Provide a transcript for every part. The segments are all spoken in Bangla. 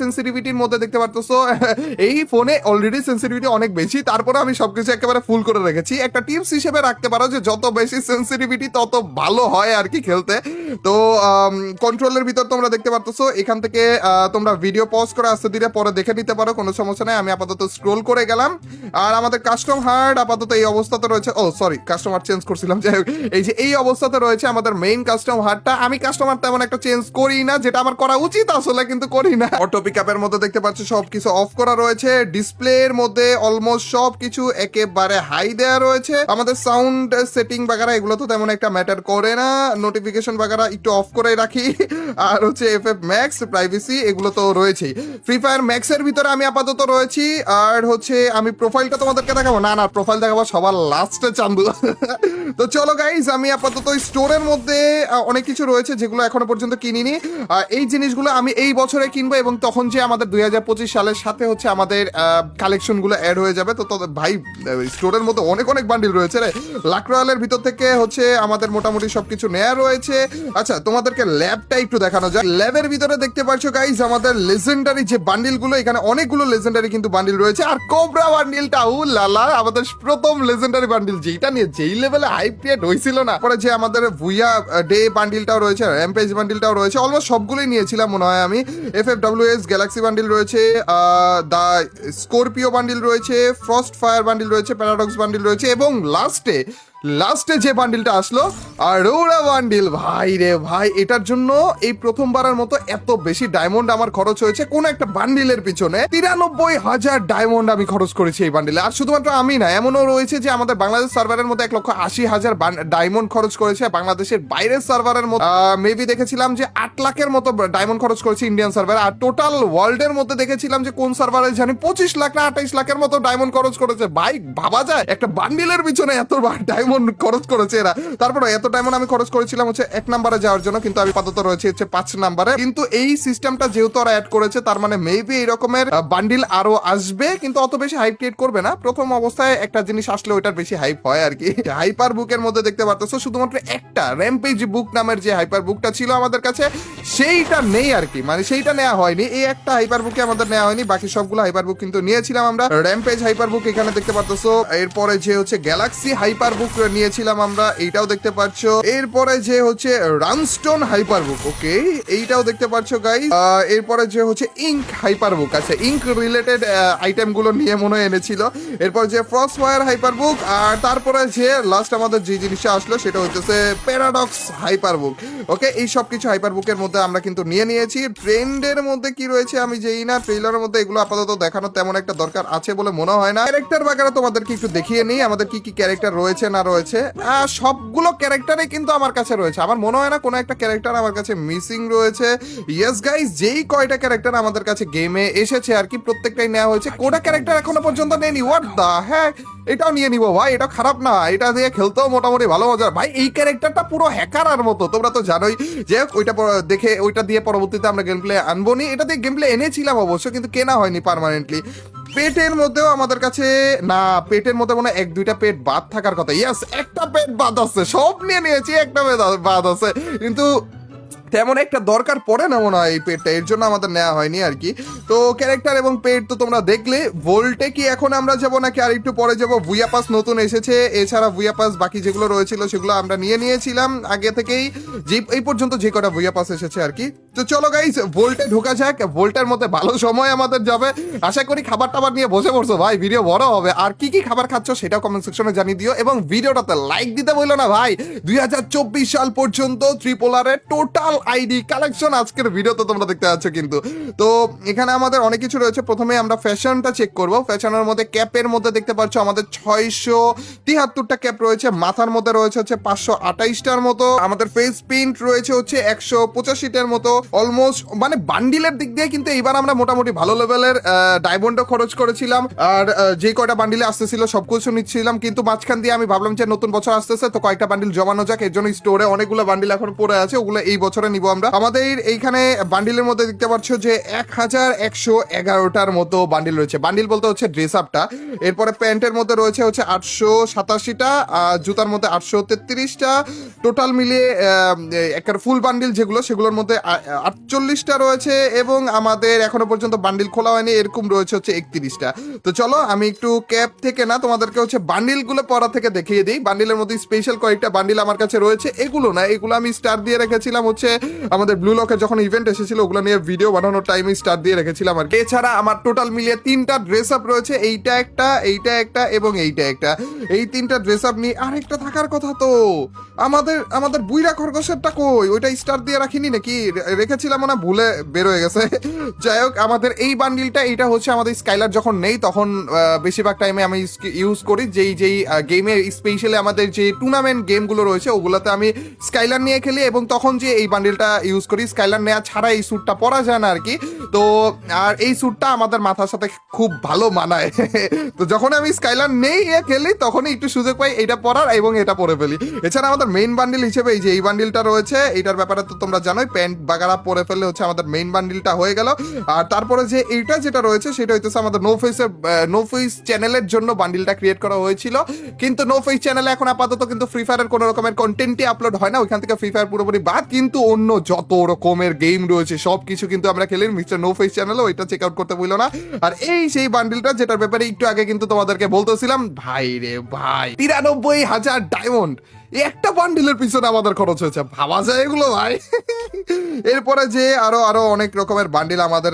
সেন্সিটিভিটির মধ্যে দেখতে পারতেছো এই ফোনে অলরেডি সেন্সিটিভিটি অনেক বেশি, তারপরে আমি সবকিছু একেবারে ফুল করে রেখেছি। একটা টিপস হিসেবে রাখতে পারো যে যত বেশি সেন্সিটিভিটি তত ভালো হয় আর কি খেলতে। তো কন্ট্রোলের ভিতর তোমরা দেখতে পারতেছো, এখান থেকে তোমরা ভিডিও পজ করে আস্তে ধীরে পরে দেখে নিতে পারো, কোনো সমস্যা নেই। আমি আপাতত স্ক্রোল করে গেলাম। আর আমাদের কাস্টম হার্ড আপাতত এই অবস্থাতে রয়েছে। ও সরি, কাস্টমার চেঞ্জ করছিলাম। যাই হোক, এই যে এই অবস্থাতে রয়েছে আমাদের মেইন কাস্টম হার্ডটা। আমি কাস্টমার তেমন একটা চেঞ্জ করি না, যেটা আমার করা উচিত আসলে, কিন্তু করি না। অটো পিকআপের মধ্যে দেখতে পাচ্ছ সবকিছু অফ করা রয়েছে। ডিসপ্লের মধ্যে অলমোস্ট সবকিছু একেবারে হাই দেয়া রয়েছে। আমাদের সাউন্ড সেটিং বাগারা এগুলো তো তেমন একটা ম্যাটার করে না। নোটিফিকেশন বাগারা একটু অফ করে রাখি। আর হচ্ছে এফএফ ম্যাক্স, প্রাইভেসি এগুলো তো রয়েছেই। ফ্রি ফায়ার ম্যাক্স এর ভিতরে আমি আপাতত রয়েছি। আর হচ্ছে আমি প্রোফাইলটা তোমাদেরকে দেখাবো না, প্রোফাইল দেখাবো সবার লাস্টে চান্দু। তো চলো গাইজ, আমি আপাতত স্টোরের মধ্যে অনেক কিছু রয়েছে যেগুলো এখনো পর্যন্ত কিনিনি। এই জিনিসগুলো আমি এই বছরে কিনবো, এবং তখন যে আমাদের 2025 সালের সাথে হচ্ছে আমাদের কালেকশনগুলো অ্যাড হয়ে যাবে। তো ভাই স্টোরের মধ্যে অনেক অনেক বান্ডিল রয়েছে রে। লাখ রয়্যালের ভিতর থেকে হচ্ছে আমাদের মোটামুটি সবকিছু নেওয়া রয়েছে। আচ্ছা, তোমাদেরকে ল্যাবটা একটু দেখানো যায়। ল্যাবের ভিতরে দেখতে পাচ্ছ গাইজ আমাদের লেজেন্ডারি যে বান্ডিলগুলো, এখানে অনেকগুলো লেজেন্ডারি কিন্তু বান্ডিল রয়েছে। আর কোবরা বান্ডিলটা লালা আমাদের প্রথম লেজেন্ডারি বান্ডিল, যেটা নিয়ে যেই লেভেলে হাইপ ক্রিয়েট হয়েছিল না। পরে যে আমাদের ভুইয়া ডে বান্ডিলটাও রয়েছে, র্যাম্পেজ বান্ডিলটাও রয়েছে, অলমোস্ট সবগুলোই নিয়েছিলাম মনে হয় আমি। এফএফডব্লিউএস গ্যালাক্সি বান্ডিল রয়েছে, দা স্করপিও বান্ডিল রয়েছে, ফ্রস্ট ফায়ার বান্ডিল রয়েছে, প্যারাডক্স বান্ডিল রয়েছে, এবং লাস্টে যে বান্ডিলটা আসলো আরোরা বান্ডিল। ভাই রে ভাই, এটার জন্য এই প্রথমবারের মতো এত বেশি ডায়মন্ড আমার খরচ হয়েছে কোন একটা বান্ডিলের পিছনে। 93,000 ডায়মন্ড আমি খরচ করেছি এই বান্ডিলে। আর শুধুমাত্র আমি না, এমনও রয়েছে যে আমাদের বাংলাদেশ সার্ভারের মধ্যে 1,80,000 ডায়মন্ড খরচ করেছে। বাংলাদেশের বাইরের সার্ভারের মধ্যে মেবি দেখেছিলাম যে 8 লাখের মতো ডায়মন্ড খরচ করেছে ইন্ডিয়ান সার্ভার। আর টোটাল ওয়ার্ল্ডের মধ্যে দেখেছিলাম যে কোন সার্ভারে জানি 25 লাখ না 28 লাখের মতো ডায়মন্ড খরচ করেছে। ভাই ভাবা যায় একটা বান্ডিলের পিছনে এত ডায়মন্ড খরচ করেছে এরা। তারপরে এত ডায়মন্ড আমি খরচ করেছিলাম হচ্ছে 1 নম্বরে যাওয়ার জন্য, কিন্তু আমি আপাতত রয়েছে হচ্ছে 5 নম্বরে। কিন্তু এই সিস্টেমটা যেহেতু ওরা অ্যাড করেছে, তার মানে মেবি এই রকমের বান্ডিল আরো আসবে, কিন্তু অত বেশি হাইপ ক্রিয়েট করবে না। প্রথম অবস্থায় একটা জিনিস আসলে ওইটার বেশি হাইপ হয় আর কি। হাইপার বুকের মধ্যে দেখতে পারতেছো শুধুমাত্র একটা র্যাম্পেজ বুক নামের যে হাইপার বুকটা ছিল আমাদের কাছে, সেইটা নেই আর কি, মানে সেইটা নেওয়া হয়নি। এই একটা হাইপার বুকে আমাদের নেওয়া হয়নি, বাকি সবগুলো হাইপার বুক কিন্তু নিয়েছিলাম আমরা। র্যাম্পেজ হাইপার বুক এখানে দেখতে পারতেছো। এরপরে যে হচ্ছে গ্যালাক্সি হাইপার বুক নিয়েছিলাম আমরা, এইটাও দেখতে পাচ্ছ। এরপরে যে হচ্ছে রানস্টোন হাইপার বুক, ওকে, এইটাও দেখতে পাচ্ছ গাইস। এরপরে যে হচ্ছে ইঙ্ক হাইপার বুক, আচ্ছা ইঙ্ক রিলেটেড আইটেম গুলো নিয়ে মনে হয় এনেছিল। এরপর যে ফ্রস্ট ফায়ার হাইপার বুক, আর তারপরে যে লাস্ট আমাদের যে জিনিসটা আসলো সেটা হচ্ছে প্যারাডক্স হাইপার বুক। ওকে, এই সব কিছু হাইপার বুকের মধ্যে আমরা কিন্তু নিয়ে নিয়েছি। ট্রেন্ডের মধ্যে কি রয়েছে আমি যেই না, ট্রেইলারের মধ্যে এগুলো আপাতত দেখানো তেমন একটা দরকার আছে বলে মনে হয় না। ক্যারেক্টার বাগেরা তোমাদেরকে একটু দেখিয়ে নিই আমাদের কি কি ক্যারেক্টার রয়েছে না রয়েছে। সবগুলো ক্যারেক্টারই কিন্তু আমার কাছে রয়েছে, আমার মনে হয় না কোনো একটা ক্যারেক্টার আমার কাছে মিসিং রয়েছে। ইয়েস গাইস, যেই কয়টা ক্যারেক্টার আমাদের কাছে গেমে এসেছে আর কি, প্রত্যেকটাই নেওয়া হয়েছে। কোটা ক্যারেক্টার এখনো পর্যন্ত নেয়নি, হোয়াট দা হ্যাঁ, এটাও নিয়ে নিবো ভাই, এটা খারাপ না, এটা দিয়ে খেলতেও মোটামুটি ভালো মজা। ভাই এই ক্যারেক্টারটা পুরো হ্যাকার মতো, তোমরা তো জানোই যে ওইটা দেখে ওইটা দিয়ে পরবর্তীতে আমরা গেম প্লে আনবো নি। এটা দিয়ে গেম প্লে এনেছিলাম অবশ্য, কিন্তু কেনা হয়নি পার্মানেন্টলি। পেটের মধ্যেও আমাদের কাছে না, পেটের মধ্যে মনে হয় 1-2টা পেট বাদ থাকার কথা। ইয়াস, একটা পেট বাদ আছে, সব নিয়ে নিয়েছি, একটা পেট বাদ আছে, কিন্তু তেমন একটা দরকার পড়ে না মনে হয় এই পেটটা, এর জন্য আমাদের নেওয়া হয়নি আর কি। তো ক্যারেক্টার এবং পেট তো তোমরা দেখলে। ভোল্টে কি এখন আমরা যাবো নাকি আর একটু পরে যাবো? ভুইয়া পাস নতুন এসেছে, এছাড়া ভুইয়া পাস বাকি যেগুলো রয়েছিল সেগুলো আমরা নিয়ে নিয়েছিলাম আগে থেকেই, যে এই পর্যন্ত যে কটা ভুইয়া পাস এসেছে আর কি। তো চলো গাইস, ভোল্টে ঢোকা যাক। ভোল্টের মধ্যে ভালো সময় আমাদের যাবে, আশা করি খাবার টাবার নিয়ে বসে পড়ছো ভাই, ভিডিও বড় হবে। আর কি কি খাবার খাচ্ছ সেটাও কমেন্ট সেকশনে জানিয়ে দিও, এবং ভিডিওটাতে লাইক দিতে বললো না ভাই। 2024 সাল পর্যন্ত ট্রিপোলারের টোটাল আইডি কালেকশন আজকের ভিডিওতে তোমরা দেখতে পাচ্ছ কিন্তু। তো এখানে আমাদের অনেক কিছু রয়েছে। প্রথমে আমরা ফ্যাশনটা চেক করব। ফ্যাশনের মধ্যে ক্যাপের মধ্যে দেখতে পাচ্ছ আমাদের 673টা ক্যাপ রয়েছে, মাথার মধ্যে রয়েছে হচ্ছে 528টার মতো, আমাদের ফেস প্রিন্ট রয়েছে হচ্ছে 185টার মতো। অলমোস্ট মানে বান্ডিলের দিক দিয়ে কিন্তু এইবার আমরা মোটামুটি ভালো লেভেলের ডায়মন্ডও খরচ করেছিলাম। আর যে কয়টা বান্ডিলে আসতেছিল সবকিছু নিচ্ছিলাম, কিন্তু মাঝখান দিয়ে আমি ভাবলাম যে নতুন বছর আসতেছে তো কয়েকটা বান্ডিল জমানো যাক, এর জন্য স্টোরে অনেকগুলো বান্ডিল এখন পড়ে আছে, ওগুলো এই বছরে নিব আমরা। আমাদের এইখানে বান্ডিলের মধ্যে দেখতে পাচ্ছ যে 1111টার মতো বান্ডিল রয়েছে। বান্ডিল বলতে হচ্ছে ড্রেস আপটা। এরপরে প্যান্টের মধ্যে রয়েছে হচ্ছে 887টা, জুতার মধ্যে 833টা, টোটাল মিলিয়ে একটা ফুল বান্ডিল যেগুলো সেগুলোর মধ্যে 48টা রয়েছে এবং আমাদের এখনো পর্যন্ত বান্ডিল খোলা হয়নি, এরকম রয়েছে হচ্ছে 31টা। তো চলো আমি একটু ক্যাপ থেকে না তোমাদেরকে হচ্ছে বান্ডিলগুলো পড়া থেকে দেখিয়ে দিই। বান্ডিলের মধ্যে স্পেশাল কয়েকটা বান্ডিল আমার কাছে রয়েছে, এগুলো না, এগুলো আমি স্টার দিয়ে রেখেছিলাম হচ্ছে আমাদের ব্লু লকের যখন ইভেন্ট এসেছিল ওগুলো নিয়ে ভিডিও বানানোর টাইমে স্টার দিয়ে রেখেছিলাম। আর এছাড়া আমার টোটাল মিলিয়ে 3টা ড্রেস আপ রয়েছে, এইটা একটা, এইটা একটা এবং এইটা একটা। এই 3টা ড্রেস আপ নিয়ে আরেকটা থাকার কথা তো, আমাদের বুইরা খরগোশেরটা কই? ওইটা স্টার দিয়ে রাখিনি নাকি? রেখেছিলাম না, ভুলে বের হয়ে গেছে। যাই হোক, আমাদের এই বান্ডিলটা এটা হচ্ছে আমাদের স্কাইলার যখন নেই তখন বেশিরভাগ টাইমে আমি ইউজ করি, যেই গেমে স্পেশালি আমাদের যে টুর্নামেন্ট গেমগুলো রয়েছে ওগুলোতে আমি স্কাইলার নিয়ে খেলি এবং তখন যে এই বান্ডিলটা ইউজ করি। স্কাইলার নেওয়া ছাড়া এই স্যুটটা পরা যায় না আর কি। তো আর এই স্যুটটা আমাদের মাথার সাথে খুব ভালো মানায়। তো যখন আমি স্কাইলার নেই খেলি তখনই একটু সুযোগ পাই এটা পরার এবং এটা পরে ফেলি। এছাড়া আমাদের মেইন বান্ডিল হিসেবে এই যে এই বান্ডিলটা রয়েছে, এইটার ব্যাপারে তো তোমরা জানোই, প্যান্ট বাগারা পরে ফেললে হচ্ছে আমাদের মেইন বান্ডিলটা হয়ে গেল। আর তারপরে যে এইটা যেটা রয়েছে সেটা হইতেছে আমাদের নো ফেস চ্যানেলের জন্য বান্ডিলটা ক্রিয়েট করা হয়েছিল, কিন্তু নো ফেস চ্যানেলে এখন আপাতত কিন্তু ফ্রি ফায়ারের কোনো রকমের কন্টেন্টই আপলোড হয় না, ওইখান থেকে ফ্রি ফায়ার পুরোপুরি বাদ। কিন্তু অন্য যত রকমের গেম রয়েছে সব কিছু কিন্তু আমরা খেলি মিস্টার নো ফেস চ্যানেলে, ওইটা চেক আউট করতে ভুলো না। আর এই সেই বান্ডিলটা যেটার ব্যাপারে একটু আগে কিন্তু তোমাদেরকে বলতেছিলাম, ভাই রে ভাই, 93,000 ডায়মন্ড একটা বান্ডিলের পিছনে আমাদের খরচ হয়েছে, ভাবা যায় এগুলো ভাই? এরপরে যে আরো অনেক রকমের বান্ডিল আমাদের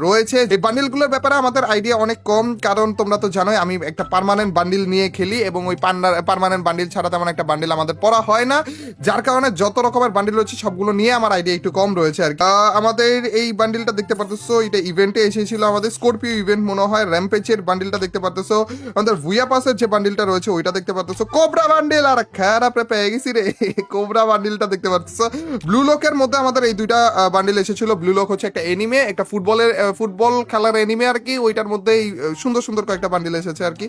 রয়েছে, এই বান্ডিলগুলোর ব্যাপারে আমাদের আইডিয়া অনেক কম, কারণ তোমরা তো জানোই আমি একটা পার্মানেন্ট বান্ডিল নিয়ে খেলি এবং ওই পার্মানেন্ট বান্ডিল ছাড়া তেমন একটা বান্ডিল আমাদের পড়া হয় না, যার কারণে যত রকমের বান্ডিল রয়েছে সবগুলো নিয়ে আমার আইডিয়া একটু কম রয়েছে আর কি। আমাদের এই বান্ডিলটা দেখতে পারতেছো, এটা ইভেন্টে এসেছিল আমাদের স্করপিও ইভেন্ট মনে হয়, র্যাম্পেজের বান্ডিলটা দেখতে পারতেছো, আমাদের ভুইয়া পাসের যে বান্ডিলটা রয়েছে ওইটা দেখতে পারতেছো, কোবরা বান্ডিল, আর খারাপ পেয়ে গেছি রে, কোবরা বান্ডিলটা দেখতে পারতেছো। ব্লু লকের মধ্যে আমাদের এই দুইটা বান্ডিল এসেছিল। ব্লু লক হচ্ছে একটা এনিমে, একটা ফুটবল খেলার এনিমে আর কি, ওইটার মধ্যে সুন্দর সুন্দর কয়েকটা বান্ডিল এসেছে আর কি।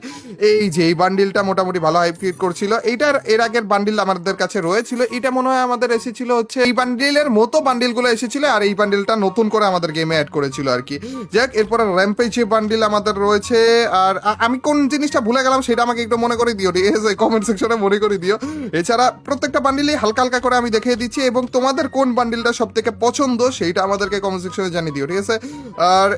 এই যে এই বান্ডিলটা মোটামুটি ভালো হাইপ ক্রিয়েট করছিল, এইটার এর আগের বান্ডিল আমাদের কাছে রয়েছিল, এটা মনে হয় আমাদের এসেছিল হচ্ছে এই বান্ডিলের মতো বান্ডিলগুলো এসেছিল, আর এই বান্ডিলটা নতুন করে আমাদের গেমে অ্যাড করেছিল আর কি। যাক, এরপরে র্যাম্পেজ বান্ডিল আমাদের রয়েছে। আর আমি কোন জিনিসটা ভুলে গেলাম সেটা আমাকে একটু মনে করে দিও, ঠিক আছে? কমেন্ট সেকশনে মনে করে দিও। এছাড়া প্রত্যেকটা বান্ডিলই হালকা হালকা করে আমি দেখিয়ে দিচ্ছি এবং তোমাদের কোন বান্ডিলটা সব থেকে পছন্দ সেইটা আমাদেরকে কমেন্ট সেকশনে জানিয়ে দিও, ঠিক আছে? আর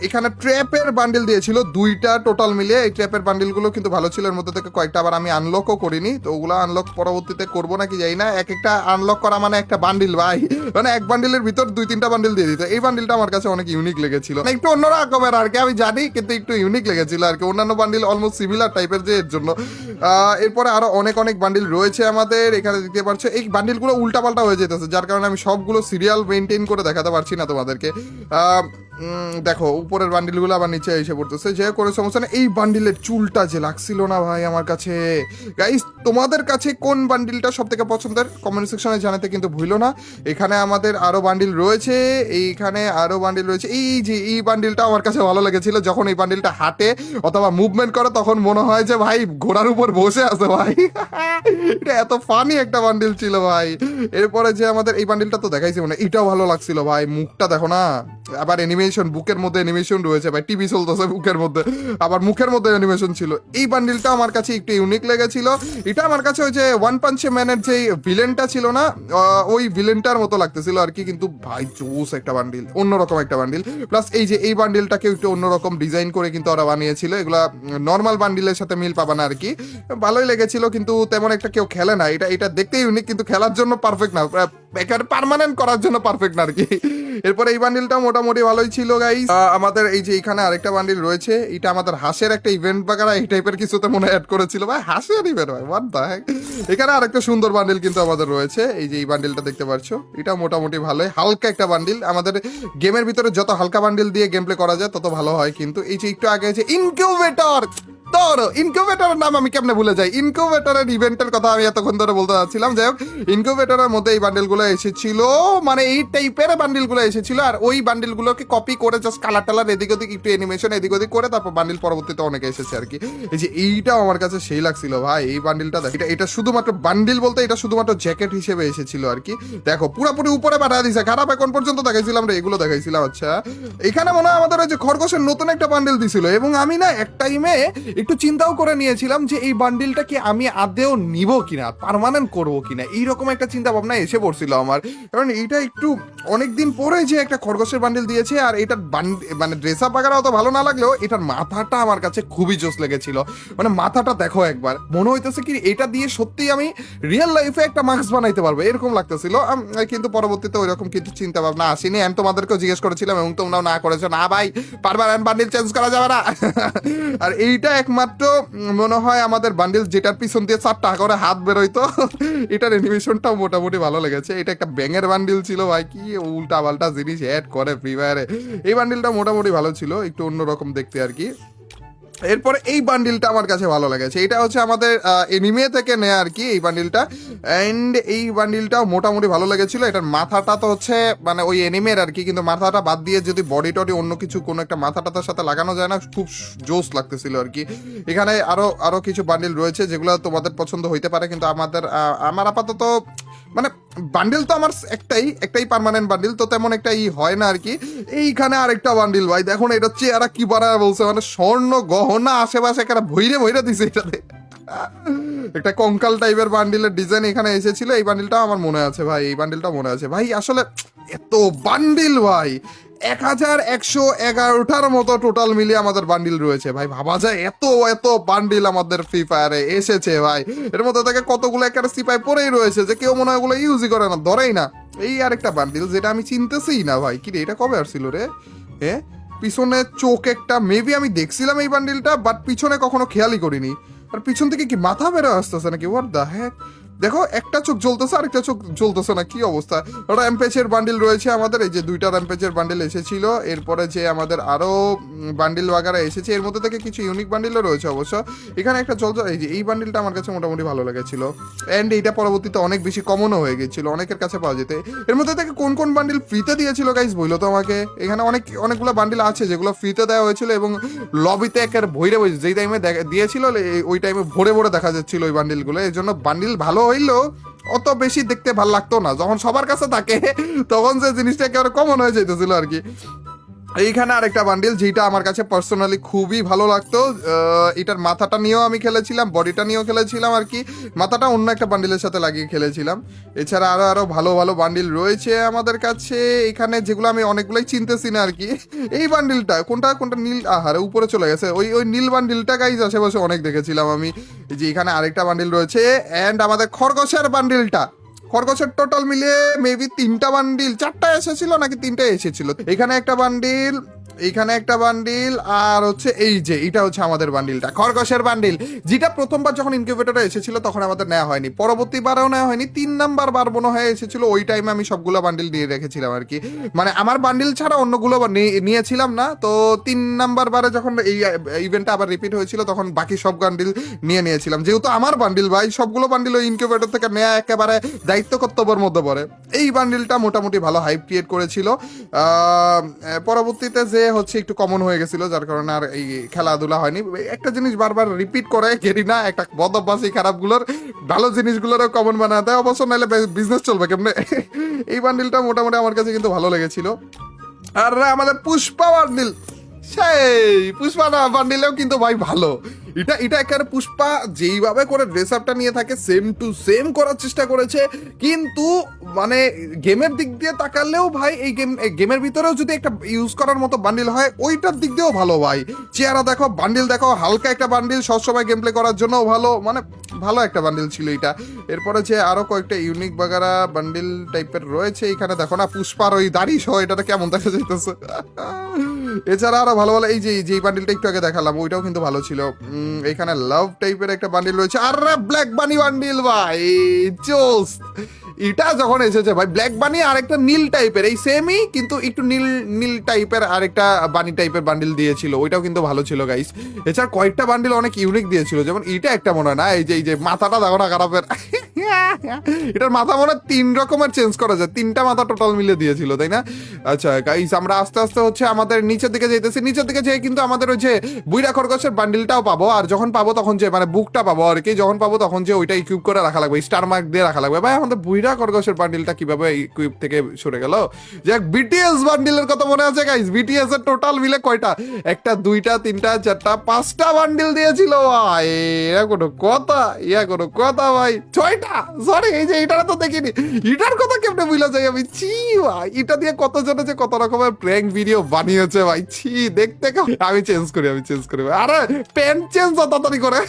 এখানে ট্র্যাপের বান্ডিল দিয়েছিল 2টা টোটাল মিলিয়ে, এই ট্র্যাপের বান্ডিলগুলো কিন্তু ভালো ছিল, এর মধ্যে থেকে কয়েকটা আবার আমি আনলকও করিনি, তো ওগুলো আনলক পরবর্তীতে করবো নাকি জানি না। এক একটা আনলক করা মানে একটা বান্ডিল ভাই, মানে এক বান্ডিলের ভিতর 2-3টা বান্ডিল দিয়ে দিত। এই বান্ডিলটা আমার কাছে অনেক ইউনিক লেগেছিল, একটু অন্যরকমের আর কি, আমি জানি কিন্তু একটু ইউনিক লেগেছিল আর কি, অন্যান্য বান্ডিল অলমোস্ট সিমিলার টাইপের যে এর জন্য। এরপরে আরো অনেক বান্ডিল রয়েছে আমাদের এখানে, দেখতে পাচ্ছ এই বান্ডিলগুলো উল্টাপাল্টা হয়ে যেতেছে, যার কারণে আমি সবগুলো সিরিয়াল মেনটেন করে দেখাতে পারছি না তোমাদেরকে। দেখো উপরের বান্ডিলগুলো আবার নিচে এসে পড়তেছে, যে কোনো সমস্যা নেই। এই বান্ডিলের চুলটা যে লাগছিল না ভাই আমার কাছে। গাইস, তোমাদের কাছে কোন বান্ডিলটা সব থেকে পছন্দের কমেন্ট সেকশনে জানাতে কিন্তু ভুলো না। এখানে আমাদের আরো বান্ডিল রয়েছে, এইখানে আরো বান্ডিল রয়েছে। এই যে এই বান্ডিলটা আমার কাছে ভালো লেগেছিল, যখন এই বান্ডিলটা হাঁটে অথবা মুভমেন্ট করে তখন মনে হয় যে ভাই ঘোড়ার উপর বসে আছে ভাই। এটা এত ফানি একটা বান্ডিল ছিল ভাই। এরপরে যে আমাদের এই বান্ডিলটা তো দেখাইছি, মানে এটাও ভালো লাগছিল ভাই, মুখটা দেখো না, আবার অ্যানিমেশন, বুকের মধ্যে অ্যানিমেশন রয়েছে ভাই, টিভি চলতেছে বুকের মধ্যে, আবার মুখের মধ্যে অ্যানিমেশন ছিল। এই বান্ডিলটা আমার কাছে একটু ইউনিক লেগেছিল। এটা আমার কাছে ওই যে ওয়ান পাঞ্চ ম্যানের যে ভিলেনটা ছিল না, ওই ভিলেনটার মতো লাগতেছিল আর কি, কিন্তু ভাই জোস একটা বান্ডিল, অন্যরকম একটা বান্ডিল। প্লাস এই যে এই বান্ডিলটাকে একটু অন্যরকম ডিজাইন করে কিন্তু ওরা বানিয়েছিল, এগুলা নর্মাল বান্ডিলের সাথে মিল পাবা না আর কি। ভালোই লেগেছিল, কিন্তু তেমন একটা কেউ খেলে না এটা দেখতে ইউনিক, কিন্তু খেলার জন্য পারফেক্ট না, একেবারে পার্মানেন্ট করার জন্য পারফেক্ট না আর কি। এরপরে এই বান্ডিলটা মোটামুটি ভালোই ছিল গাইস। আমাদের এই যে এখানে আরেকটা বান্ডিল রয়েছে, এটা আমাদের হাঁসের একটা ইভেন্ট বাগারা এই টাইপের কিছুতে মনে অ্যাড করেছিল ভাই, হাঁসের ইভেন্ট ভাই, হোয়াট দ্য হেক। এখানে আরেকটা সুন্দর বান্ডিল কিন্তু আমাদের রয়েছে, এই যে এই বান্ডিলটা দেখতে পাচ্ছো, এটা মোটামুটি ভালোই হালকা একটা বান্ডিল। আমাদের গেমের ভিতরে যত হালকা বান্ডিল দিয়ে গেম প্লে করা যায় তত ভালো হয়। কিন্তু এই যে একটু আগে যে ইনকিউবেটর, তোর ইনকিউবেটরের নাম আমি কেমনে ভুলে যাই, ইনকিউবেটরের ইভেন্টের কথা আমি এতক্ষণ ধরে বলতে চাচ্ছিলাম। যাই হোক, ইনকিউবেটরের মধ্যে এই বান্ডিলগুলো এসেছিল, মানে এই টাইপের বান্ডিলগুলো এসেছিল, আর ওই বান্ডিলগুলোকে কপি করে জাস্ট কালার টালার এদিক ওদিক একটু অ্যানিমেশন এদিক ওদিক করে তারপর বান্ডিল পরবর্তীতে অনেকে এসেছে আর কি। এই যে এইটাও আমার কাছে সেই লাগছিল ভাই, এই বান্ডিলটা এটা শুধুমাত্র বান্ডিল বলতে এটা শুধুমাত্র জ্যাকেট হিসেবে এসেছিল আর কি। দেখো পুরোপুরি উপরে পাঠা দিছে, খারাপ এখন পর্যন্ত দেখাইছিলাম রে, এগুলো দেখাইছিলাম। আচ্ছা, এখানে মনে হয় আমাদের ওই যে খরগোশের নতুন একটা বান্ডিল দিছিল, এবং আমি না এক টাইমে একটু চিন্তাও করে নিয়েছিলাম যে এই বান্ডিলটা কি আমি আদেও নিব কিনা, পার্মানেন্ট করবো কিনা, এইরকম একটা চিন্তা ভাবনা এসে পড়ছিল আমার। কারণ এইটা একটু অনেকদিন পরে যে একটা খরগোশের বান্ডিল দিয়েছে, আর এটার মানে ড্রেস আপ বাগারা অত ভালো না লাগলেও এটার মাথাটা আমার কাছে খুবই জোস লেগেছিল। মানে মাথাটা দেখো একবার, মনে হইতেছে কি এটা দিয়ে সত্যি আমি রিয়েল লাইফে একটা মাস্ক বানাইতে পারবো এরকম লাগতেছিল। কিন্তু পরবর্তীতে ওইরকম কিছু চিন্তা ভাবনা আসেনি। আমি তোমাদেরকেও জিজ্ঞেস করেছিলাম এবং তোমরাও না করেছো, না ভাই পারমানেন্ট বান্ডিল চেঞ্জ করা যাবে না। আর এইটা একমাত্র মনে হয় আমাদের বান্ডিল যেটার পিছন দিয়ে 4টা করে হাত বেরোইতো, এটার অ্যানিমেশনটাও মোটামুটি ভালো লেগেছে। এটা একটা ব্যাঙের বান্ডিল ছিল ভাই, কি উল্টা পাল্টা জিনিস অ্যাড করে ফ্রি ফায়ারে। এই বান্ডিলটা মোটামুটি ভালো ছিল, একটু অন্যরকম দেখতে আর কি। এরপরে এই বান্ডিলটা আমার কাছে ভালো লেগেছে, এটা হচ্ছে আমাদের এনিমে থেকে নেয়া আর কি এই বান্ডিলটা। অ্যান্ড এই বান্ডিলটাও মোটামুটি ভালো লেগেছিল। এটার মাথাটা তো হচ্ছে মানে ওই এনিমের আর কি, কিন্তু মাথাটা বাদ দিয়ে যদি বডি টডি অন্য কিছু কোনো একটা মাথা টাথার সাথে লাগানো যায় না, খুব জোস লাগতেছিল আর কি। এখানে আরো কিছু বান্ডিল রয়েছে যেগুলো তোমাদের পছন্দ হইতে পারে, কিন্তু আমার আপাতত মানে বান্ডিল তো আমার একটাই পার্মানেন্ট বান্ডিল, তো তেমন একটা হয় না আর কি। এইখানে আরেকটা বান্ডিল ভাই দেখো না, এটা চেহারা কি বানায় বলছে, মানে স্বর্ণ গহনা আশেপাশে একটা ভইরে দিছে এটাতে। একটা কঙ্কাল টাইপের বান্ডিলের ডিজাইন এখানে এসেছিল। এই বান্ডিলটাও আমার মনে আছে ভাই, এই বান্ডিলটা মনে আছে ভাই। আসলে এত বান্ডিল ভাই, 1111টার মতো টোটাল মিলিয়ে আমাদের বান্ডিল রয়েছে ভাই। ভাবা যায় এত বান্ডিল আমাদের ফ্রি ফায়ারে এসেছে ভাই। এর মধ্যে থেকে কতগুলো একটা সিপাই পরেই রয়েছে যে কেউ মনে হয় ওগুলো ইউজই করে না, ধরেই না। এই আরেকটা বান্ডিল যেটা আমি চিনতেছি না ভাই, কি রে এটা কবে আসছিল রে? হ্যাঁ, পিছনে চোখ একটা, মেবি আমি দেখছিলাম এই বান্ডিলটা, বাট পিছনে কখনো খেয়ালই করিনি। আর পিছন থেকে কি মাথা বেরো আসতেছে নাকি? হোয়াট দ্য হ্যাক, দেখো একটা চোখ জ্বলতেছে আরেকটা চোখ জ্বলতেছে না, কি অবস্থা? ওটা র্যাম্পেজের বান্ডিল রয়েছে আমাদের, এই যে 2টা র্যাম্পেজের বান্ডিল এসেছিল। এরপরে যে আমাদের আরো বান্ডিল বাগারা এসেছে, এর মধ্যে থেকে কিছু ইউনিক বান্ডিলও রয়েছে অবশ্য। এখানে একটা এই যে এই বান্ডিলটা আমার কাছে মোটামুটি ভালো লেগেছিল। অ্যান্ড এইটা পরবর্তীতে অনেক বেশি কমনও হয়ে গেছিল, অনেকের কাছে পাওয়া যেত। এর মধ্যে থেকে কোন বান্ডিল ফ্রিতে দিয়েছিল গাইজ বললো তো আমাকে। এখানে অনেকগুলো বান্ডিল আছে যেগুলো ফ্রিতে দেওয়া হয়েছিল এবং লবিতে একের ভরে যেই টাইমে দিয়েছিল ওই টাইমে ভরে দেখা যাচ্ছিল ওই বান্ডিলগুলো। এই জন্য বান্ডিল ভালো হইলেও অত বেশি দেখতে ভালো লাগতো না। যখন সবার কাছে থাকে তখন যে জিনিসটা একেবারে কমন হয়ে যেতেছিল আর কি। এইখানে আরেকটা বান্ডিল যেটা আমার কাছে পার্সোনালি খুবই ভালো লাগতো, এটার মাথাটা নিয়েও আমি খেলেছিলাম, বডিটা নিয়েও খেলেছিলাম আর কি। মাথাটা অন্য একটা বান্ডিলের সাথে লাগিয়ে খেলেছিলাম। এছাড়া আরো ভালো বান্ডিল রয়েছে আমাদের কাছে এখানে, যেগুলো আমি অনেকগুলোই চিনতেছি না আর কি। এই বান্ডিলটা কোনটা নীল, আহারে উপরে চলে গেছে, ওই নীল বান্ডিলটা গাইজ আশেপাশে অনেক দেখেছিলাম আমি। এই যে এখানে আরেকটা বান্ডিল রয়েছে। অ্যান্ড আমাদের খরগোশের বান্ডিলটা, খরগোশের টোটাল মিলিয়ে মেবি 3টা বান্ডিল, 4টা এসেছিল নাকি 3টা এসেছিল। এখানে একটা বান্ডিল, এইখানে একটা বান্ডিল, আর হচ্ছে এই যে এটা হচ্ছে আমাদের বান্ডিলটা, খরগোশের বান্ডিল, যেটা প্রথমবার যখন ইনকিউবেটরে এসেছিল তখন আমাদের নেওয়া হয়নি, পরবর্তীবারেও নেওয়া হয়নি, 3 নাম্বার বার মনে হয় এসেছিল। ওই টাইমে আমি সবগুলো বান্ডিল নিয়ে রেখেছিলাম আর কি। মানে আমার বান্ডিল ছাড়া অন্যগুলো নিয়েছিলাম না, তো 3 নাম্বার বারে যখন এই ইভেন্টটা আবার রিপিট হয়েছিল তখন বাকি সব বান্ডিল নিয়েছিলাম, যেহেতু আমার বান্ডিল ভাই। সবগুলো বান্ডিল ওই ইনকিউবেটর থেকে নেওয়া একেবারে দায়িত্ব কর্তব্যের মধ্যে পড়ে। এই বান্ডিলটা মোটামুটি ভালো হাইপ ক্রিয়েট করেছিল। পরবর্তীতে যে হচ্ছে একটু কমন হয়ে গেছিল, যার কারণে আর এই খেলাধুলা হয়নি। একটা জিনিস বারবার রিপিট করে গেরিনা, একটা বদ অভ্যাস এই খারাপগুলোর ভালো জিনিসগুলোরও কমন বানাতে হয়, অবশ্য নাহলে বিজনেস চলবে কেমনে। এই বান্ডিলটা মোটামুটি আমার কাছে কিন্তু ভালো লেগেছিল। আর আমাদের পুষ্পা বান্ডিল, সেই পুষ্পা না বান্ডিলেও কিন্তু ভাই ভালো। এটা একেবারে পুষ্পা যেইভাবে করে ড্রেস আপটা নিয়ে থাকে সেম টু সেম করার চেষ্টা করেছে, কিন্তু মানে গেমের দিক দিয়ে তাকালেও ভাই এই গেমের ভিতরেও যদি একটা ইউজ করার মতো বান্ডিল হয় ওইটার দিক দিয়েও ভালো ভাই। চেহারা দেখো, বান্ডিল দেখো, হালকা একটা বান্ডিল, সবসময় গেম প্লে করার জন্যও ভালো, মানে ভালো একটা বান্ডিল ছিল এটা। এরপরে যে আরো কয়েকটা ইউনিক বাগারা বান্ডিল টাইপের রয়েছে এখানে, দেখো না পুষ্পার ওই দাড়ি সহ এটাতে কেমন দেখা যাইতেছে। এছাড়া আরো ভালো এই যে বান্ডিলটা একটু আগে দেখালাম ওইটাও কিন্তু ভালো ছিল। এখানে লাভ টাইপের একটা বান্ডিল রয়েছে, আর ব্ল্যাক বানি বান্ডিল ভাই জোস। এটা যখন এসেছে ভাই ব্ল্যাক বানি আর একটা নীল টাইপের, এই সেমই কিন্তু একটু নীল টাইপের আরেকটা বানি টাইপের বান্ডিল দিয়েছিল, ওইটাও কিন্তু ভালো ছিল গাইস। এছাড়া কয়েকটা বান্ডিল অনেক ইউনিক দিয়েছিল, যেমন এটা একটা মনে হয় না, এই যে মাথাটা দেখো না খারাপের। এটার মাথা মনে হয় 3 রকমের চেঞ্জ করা যায়, 3টা মাথা টোটাল মিলে দিয়েছিল, তাই না? আচ্ছা গাইস, আমরা আস্তে আস্তে হচ্ছে আমাদের নিচের দিকে যাইতেছি। নিচের দিকে যেয়ে কিন্তু আমাদের ওই যে বুইড়া খরগোশের বান্ডিলটাও পাবো, আর যখন পাবো তখন যে মানে বুকটা পাবো আর কি, যখন পাবো তখন যে ওইটা ইকুইপ করে রাখা লাগবে, স্টার মার্ক দিয়ে রাখা লাগবে। ভাই আমাদের বুইড়া খরগোশের বান্ডিলটা কিভাবে ইকুইপ থেকে সরে গেল? যে বিটিএস বান্ডিলের কথা মনে আছে গাইস? বিটিএস এর টোটাল মিলে কয়টা? 1টা 2টা 3টা 4টা 5টা বান্ডিল দিয়েছিল ভাই। এরা কোনো কথা, কোনো কথা ভাই। 6টা, সরি এই যে এটার তো দেখিনি, এটার কথা কেমনে ভুলে যাই আমি? ছি ভাই, এটা দিয়ে কত জনে যে কত রকমের প্র্যাঙ্ক ভিডিও বানিয়েছে ভাই, ছি দেখতে। আমি চেঞ্জ করি ভাই। আরে প্যান্ট চেঞ্জ তাড়াতাড়ি করে।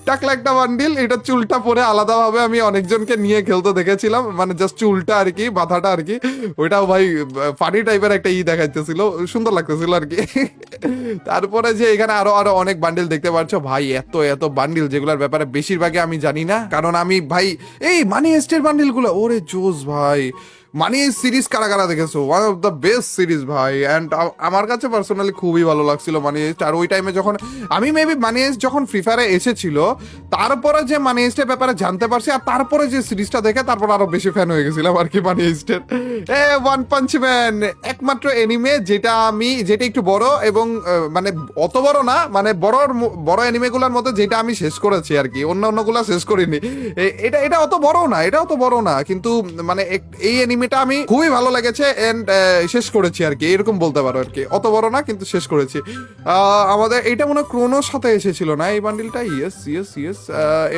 টাকলা একটা বান্ডিল, এটা চুলটা পরে আলাদাভাবে আমি অনেকজনকে নিয়ে খেলতে দেখেছিলাম, মানে জাস্ট চুলটা আর কি, মাথাটা আর কি, ওইটাও ভাই ফানি টাইপের একটা দেখাইতেছিল, সুন্দর লাগতেছিল আর কি। তারপরে যে এখানে আরো আরো অনেক বান্ডিল দেখতে পাচ্ছ ভাই, এত এত বান্ডিল যেগুলোর ব্যাপারে বেশিরভাগই আমি জানি না, কারণ আমি ভাই এই মানি এস্টের বান্ডিল গুলো, ওরে জোস ভাই। মানি সিরিজ কারা কারা দেখেছো? One of the best series ভাই, অ্যান্ড আমার কাছে পার্সোনালি খুবই ভালো লাগছিল মানি হেস্ট। আর ওই টাইমে যখন আমি মেবি মানি হেস্ট যখন ফ্রি ফায়ারে এসেছিল, তারপরে যে মানি হেস্টের ব্যাপারে জানতে পারছি, আর তারপরে যে সিরিজটা দেখে তারপর আরো বেশি ফ্যান হয়ে গেছিলাম আর কি মানি হেস্টের। ওয়ান পাঞ্চ ম্যান একমাত্র এনিমে যেটা একটু বড় এবং মানে অত বড় না, মানে বড় এনিমেগুলোর মধ্যে যেটা আমি শেষ করেছি আর কি, অন্যগুলো শেষ করিনি। এটা অত বড় না, কিন্তু মানে এই এনিমেটা আমি খুবই ভালো লেগেছে এন্ড শেষ করেছি আর কি, এরকম বলতে পারো আর কি। অত বড় না কিন্তু শেষ করেছি। আমাদের এটা মনে হয় ক্রোনোর সাথে এসেছিল না এই বান্ডিলটা? ইয়েস।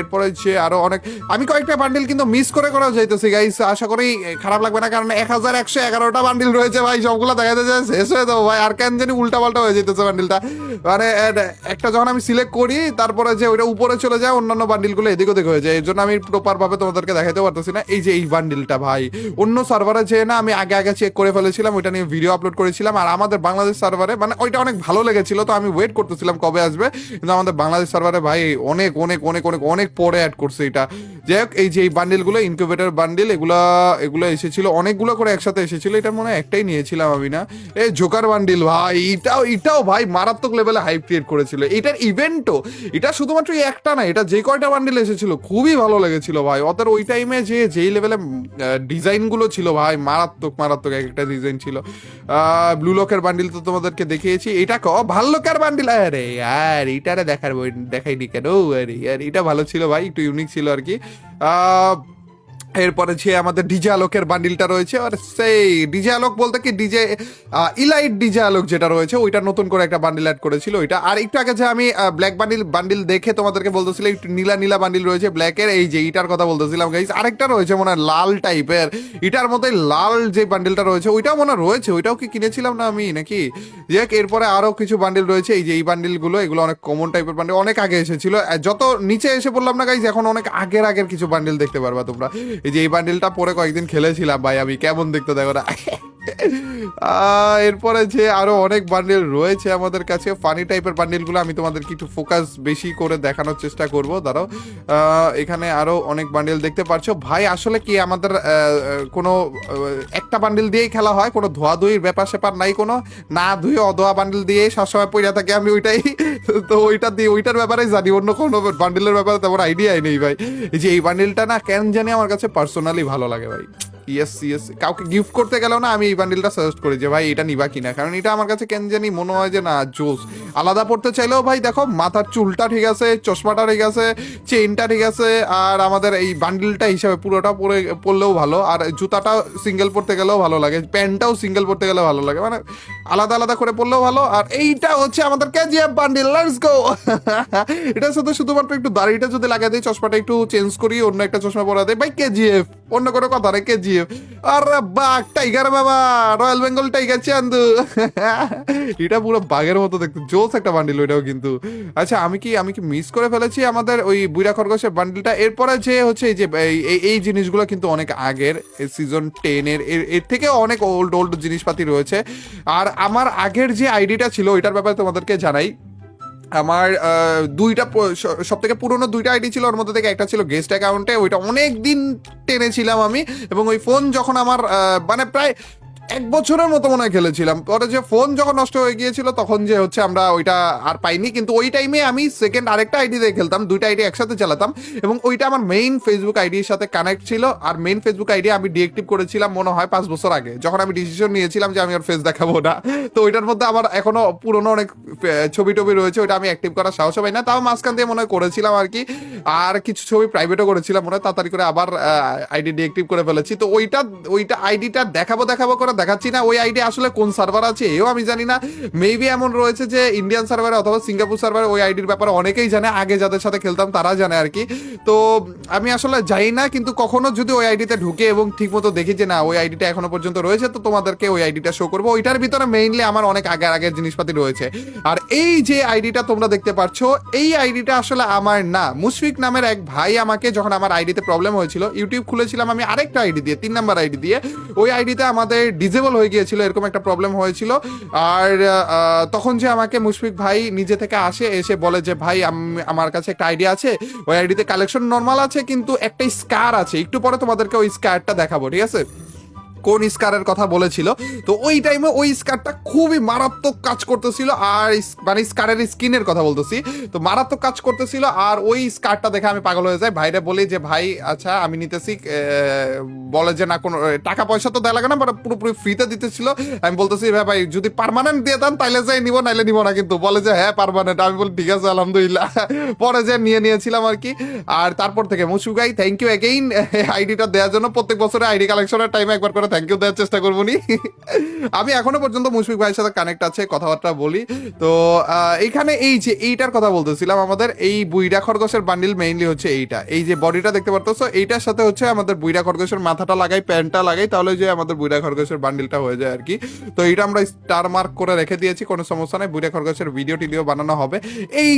এরপরে যে আরো অনেক, আমি কয়েকটা বান্ডিল কিন্তু মিস করে যাইতেছি গাইস, আশা করি খারাপ লাগবে না, কারণ 1111টা বান্ডিল রয়েছে ভাই, সবগুলো দেখাতে যায় শেষ হয়ে যাবো ভাই, আর কেন জানি উল্টা পাল্টা হয়ে যেতেছে বান্ডিলটা। মানে একটা যখন আমি সিলেক্ট করি, তারপরে যে ওইটা উপরে চলে যায়, অন্যান্য বান্ডিলগুলো এদিক ওদিক হয়ে যায়, এর জন্য আমি প্রপার ভাবে তোমাদেরকে দেখাতে পারতেছি না। এই যে এই বান্ডিলটা ভাই, অন্য সার্ভারে যে না আমি আগে চেক করে ফেলেছিলাম, ওইটা নিয়ে ভিডিও আপলোড করেছিলাম, আর আমাদের বাংলাদেশ সার্ভারে মানে ওইটা অনেক ভালো লেগেছিল, তো আমি ওয়েট করতেছিলাম কবে আসবে, কিন্তু আমাদের বাংলাদেশ সার্ভারে ভাই অনেক অনেক অনেক অনেক অনেক পরে অ্যাড করছে এটা। যাই হোক, এই যে এই বান্ডিলগুলো ইনকিউবেটর বান্ডিল, এগুলো এসেছিল অনেকগুলো করে একসাথে এসেছিল, এটা মনে হয় একটাই নিয়েছিলাম আমি না। এই জোকার বান্ডিল ভাই, এটাও ভাই মারাত্মক লেভেলে হাইপ ক্রিয়েট করেছিল। এটার ইভেন্টও, এটা শুধুমাত্র একটা না, এটা যে কয়টা বান্ডিল এসেছিল খুবই ভালো লেগেছিল ভাই। অতর ওই টাইমে যেই লেভেলে ডিজাইনগুলো ছিল ভাই, মারাত্মক একটা ডিজাইন ছিল। ব্লু লকের বান্ডিল তো তোমাদেরকে দেখিয়েছি, এটা ভাল্লুকের বান্ডিল, আরে আর এটারে দেখাইনি কেন? আরে এটা ভালো ছিল ভাই, একটু ইউনিক ছিল আর কি। এরপরে যে আমাদের ডিজে আলোকের বান্ডিলটা রয়েছে, আর সেই ডিজে আলোক বলতে কি ডিজে ইলাইট ডিজে আলোক যেটা রয়েছে, ওইটা নতুন করে একটা বান্ডিল অ্যাড করেছিল ওইটা। আর একটু আগে যে আমি ব্ল্যাক বান্ডিল দেখে তোমাদেরকে বলতেছিলাম, একটু নীলা বান্ডিল রয়েছে ব্ল্যাকের, এই যে ইটার কথা বলতেছিলাম গাইস। আরেকটা রয়েছে মনে হয় লাল টাইপের, ইটার মধ্যে লাল যে বান্ডিলটা রয়েছে ওইটাও মনে রয়েছে, ওইটাও কি কিনেছিলাম না আমি নাকি? যাক, এরপরে আরো কিছু বান্ডিল রয়েছে, এই যে এই বান্ডিলগুলো, এগুলো অনেক কমন টাইপের বান্ডিল, অনেক আগে এসেছিল। যত নিচে এসে বললাম না গাইস, এখন অনেক আগের কিছু বান্ডিল দেখতে পারবা তোমরা। এই যে এই বান্ডিলটা পরে কয়েকদিন খেলেছিলাম ভাই আমি, কেমন দেখতে দেখো না। এরপরে যে আরো অনেক বান্ডিল রয়েছে আমাদের কাছে, ফানি টাইপের বান্ডিলগুলো আমি তোমাদেরকে একটু ফোকাস বেশি করে দেখানোর চেষ্টা করব, দাঁড়াও। এখানে আরো অনেক বান্ডিল দেখতে পাচ্ছ ভাই। আসলে কি আমাদের কোনো একটা বান্ডিল দিয়েই খেলা হয়, কোনো ধোয়াধুয়ির ব্যাপার স্যাপার নাই, কোনো না ধুয়ে অধোয়া বান্ডিল দিয়েই সবসময় পড়ে থাকে আমি, ওইটাই তো ওইটার ব্যাপারে জানি, অন্য কোনো বান্ডিলের ব্যাপারে তেমন আইডিয়াই নেই ভাই। এই যে এই বান্ডিলটা না কেন জানি আমার কাছে পার্সোনালি ভালো লাগে ভাই। ইয়েস, কাউকে গিফট করতে গেলেও না আমি এই বান্ডিলটা সাজেস্ট করি যে ভাই এটা নিবা কিনা, কারণ এটা আমার কাছে কেন জানি মনে হয় যে না জোস। আলাদা পড়তে চাইলেও ভাই দেখো, মাথার চুলটা ঠিক আছে, চশমাটা ঠিক আছে, চেইনটা ঠিক আছে, আর আমাদের এই বান্ডিলটা হিসাবে পুরোটা পরলেও ভালো, আর জুতাটা সিঙ্গেল পরতে গেলেও ভালো লাগে, প্যান্টটাও সিঙ্গেল পরতে গেলেও ভালো লাগে, মানে আলাদা করে পরলেও ভালো। আর এইটা হচ্ছে আমাদের কেজিএফ বান্ডিল, লেটস গো। এটার সাথে শুধুমাত্র একটু দাড়িটা যদি লাগিয়ে দিই, চশমাটা একটু চেঞ্জ করি, অন্য একটা চশমা পরা দেয় ভাই, কেজিএফ, অন্য কোনো কথা নেই, কেজিএফ। আরে বাঘ, টাইগার বাবা, রয়্যাল বেঙ্গল টাইগার চান্দু। এটা পুরো বাঘের মতো দেখতে, জোস একটা বান্ডিল ওইটাও কিন্তু। আচ্ছা, আমি কি মিস করে ফেলেছি আমাদের ওই বুইড়া খরগোশের বান্ডিলটা? এরপরে যে হচ্ছে এই যে এই জিনিসগুলো কিন্তু অনেক আগের, সিজন 10 এর থেকে অনেক ওল্ড জিনিসপাতি রয়েছে। আর আমার আগের যে আইডিটা ছিল ওইটার ব্যাপারে তোমাদেরকে জানাই। আমার সব থেকে পুরোনো 2টা আইডি ছিল, ওর মধ্যে থেকে একটা ছিল গেস্ট অ্যাকাউন্টে, ওইটা অনেক দিন টেনেছিলাম আমি। এবং ওই ফোন যখন আমার মানে প্রায় 1 বছরের মতো মনে হয় খেলেছিলাম। পরে যে ফোন যখন নষ্ট হয়ে গিয়েছিল তখন যে হচ্ছে আমরা ওইটা আর পাইনি, কিন্তু ওই টাইমে আমি সেকেন্ড আরেকটা আইডি দিয়ে খেলতাম, দুইটা আইডি একসাথে চালাতাম এবং ওইটা আমার মেইন ফেসবুক আইডির সাথে কানেক্ট ছিল। আর মেইন ফেসবুক আইডি আমি ডিএক্টিভ করেছিলাম মনে হয় 5 বছর আগে, যখন আমি ডিসিশন নিয়েছিলাম যে আমি আর ফেস দেখাবো না। তো ওইটার মধ্যে আমার এখনো পুরনো অনেক ছবি টবি রয়েছে, ওইটা আমি অ্যাক্টিভ করার সাহস পাই না, তাও মাঝখান দিয়ে মনে হয় করেছিলাম আর কি। আর কিছু ছবি প্রাইভেটও করেছিলাম মনে হয়, তাড়াতাড়ি করে আবার আইডি ডিএক্টিভ করে ফেলেছি। তো ওইটা আইডিটা দেখাবো করে দেখাচ্ছি না। ওই আইডি আসলে কোন সার্ভার আছে এও আমি জানি না। মেবি এমন রয়েছে যে ইন্ডিয়ান সার্ভারে অথবা সিঙ্গাপুর সার্ভারে ওই আইডির ব্যাপারে অনেকেই জানে, আগে যাদের সাথে খেলতাম তারা জানে আর কি। তো আমি আসলে জানি না, কিন্তু কখনো যদি ওই আইডিতে ঢুকে এবং ঠিকমতো দেখি যে না ওই আইডিটা এখনো পর্যন্ত রয়েছে, তো তোমাদেরকে ওই আইডিটা শো করবো। ওইটার ভিতরে মেইনলি আমার অনেক আগের জিনিসপাতি রয়েছে। আর এই যে আইডিটা তোমরা দেখতে পাচ্ছ, এই আইডিটা আসলে আমার না, মুশফিক নামের এক ভাই আমাকে, যখন আমার আইডিতে প্রবলেম হয়েছিল, ইউটিউব খুলেছিলাম আমি আরেকটা আইডি দিয়ে, 3 নাম্বার আইডি দিয়ে, ওই আইডিতে আমাদের ডিজেবল হয়ে গিয়েছিল, এরকম একটা প্রবলেম হয়েছিল। আর তখন যে আমাকে মুশফিক ভাই নিজে থেকে এসে বলে যে ভাই আমার কাছে একটা আইডিয়া আছে, ওই আইডিতে কালেকশন নর্মাল আছে কিন্তু একটা স্কার আছে, একটু পরে তোমাদেরকে ওই স্কারটা দেখাবো, ঠিক আছে? কোন স্কারের কথা বলেছিল। তো ওই টাইমে ওই স্কারটা খুবই মারাত্মক কাজ করতেছিল, আর মানে স্কারের স্কিনের কথা বলতেছি, তো মারাত্মক কাজ করতেছিল। আর ওই স্কারটা দেখে আমি পাগল হয়ে যাই, ভাইরে বলি যে ভাই আচ্ছা আমি নিতেছি। বলে যে না কোনো টাকা পয়সা তো দেওয়া লাগে না, বাট পুরোপুরি ফ্রিতে দিতেছিল। আমি বলতেছি ভাই যদি পার্মানেন্ট দিয়ে দেন তাইলে যাই নিবো, নাইলে নিবো না। কিন্তু বলে যে হ্যাঁ পার্মানেন্ট। আমি বলি ঠিক আছে আলহামদুলিল্লাহ। পরে যে নিয়েছিলাম আর কি। আর তারপর থেকে মুশফিক ভাই থ্যাংক ইউ এগেইন আইডিটা দেওয়ার জন্য। প্রত্যেক বছরে আইডি কালেকশনের টাইমে একবার করে থ্যাংক ইউ দেওয়ার চেষ্টা করবো নি। আমি এখনো পর্যন্ত মুশফিক ভাইয়ের সাথে কানেক্ট আছে, কথাবার্তা বলি। তো এইখানে এই যে এইটার কথা বলতেছিলাম, আমাদের এই বুইড়া খরগোশের বান্ডিল মেইনলি হচ্ছে এইটা, এই যে বডিটা দেখতে পারতেছো, এইটার সাথে হচ্ছে আমাদের বুইড়া খরগোশের মাথাটা লাগাই, প্যান্টটা লাগাই, তাহলে যে আমাদের বুইড়া খরগোশের বান্ডিলটা হয়ে যায় আর কি। তো এইটা আমরা স্টার মার্ক করে রেখে দিয়েছি, কোনো সমস্যা নেই, বুইড়া খরগোশের ভিডিও টিডিও বানানো হবে। এই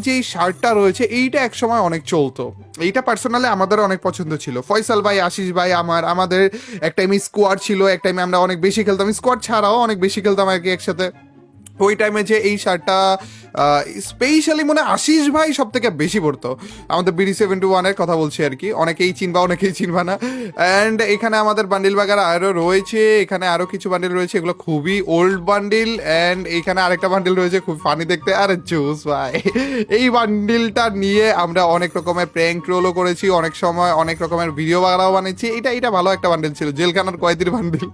যে শার্টটা রয়েছে, এইটা একসময় অনেক চলতো, এইটা পার্সোনালি আমাদের অনেক পছন্দ ছিল। ফয়সাল ভাই, আশিস ভাই, আমাদের এক টাইমে স্কোয়াড ছিল, এক টাইমে আমরা অনেক বেশি খেলতাম, স্কোয়াড ছাড়াও অনেক বেশি খেলতাম আর কি একসাথে। ওই টাইমে যে এই শার্টটা স্পেশালি মনে আশিস ভাই সব থেকে বেশি পড়তো, আমাদের BD71-এর কথা বলছি আর কি, অনেকেই চিনবা অনেকেই চিনবা না। অ্যান্ড এখানে আমাদের বান্ডিল বাগার আরও রয়েছে, এখানে আরও কিছু বান্ডিল রয়েছে, এগুলো খুবই ওল্ড বান্ডিল। অ্যান্ড এইখানে আরেকটা বান্ডিল রয়েছে খুব ফানি দেখতে, আরে জোস ভাই। এই বান্ডিলটা নিয়ে আমরা অনেক রকমের প্র্যাঙ্ক রোলও করেছি, অনেক সময় অনেক রকমের ভিডিও বাগারাও বানিয়েছি। এটা ভালো একটা বান্ডিল ছিল, জেলখানার কয়েদির বান্ডিল।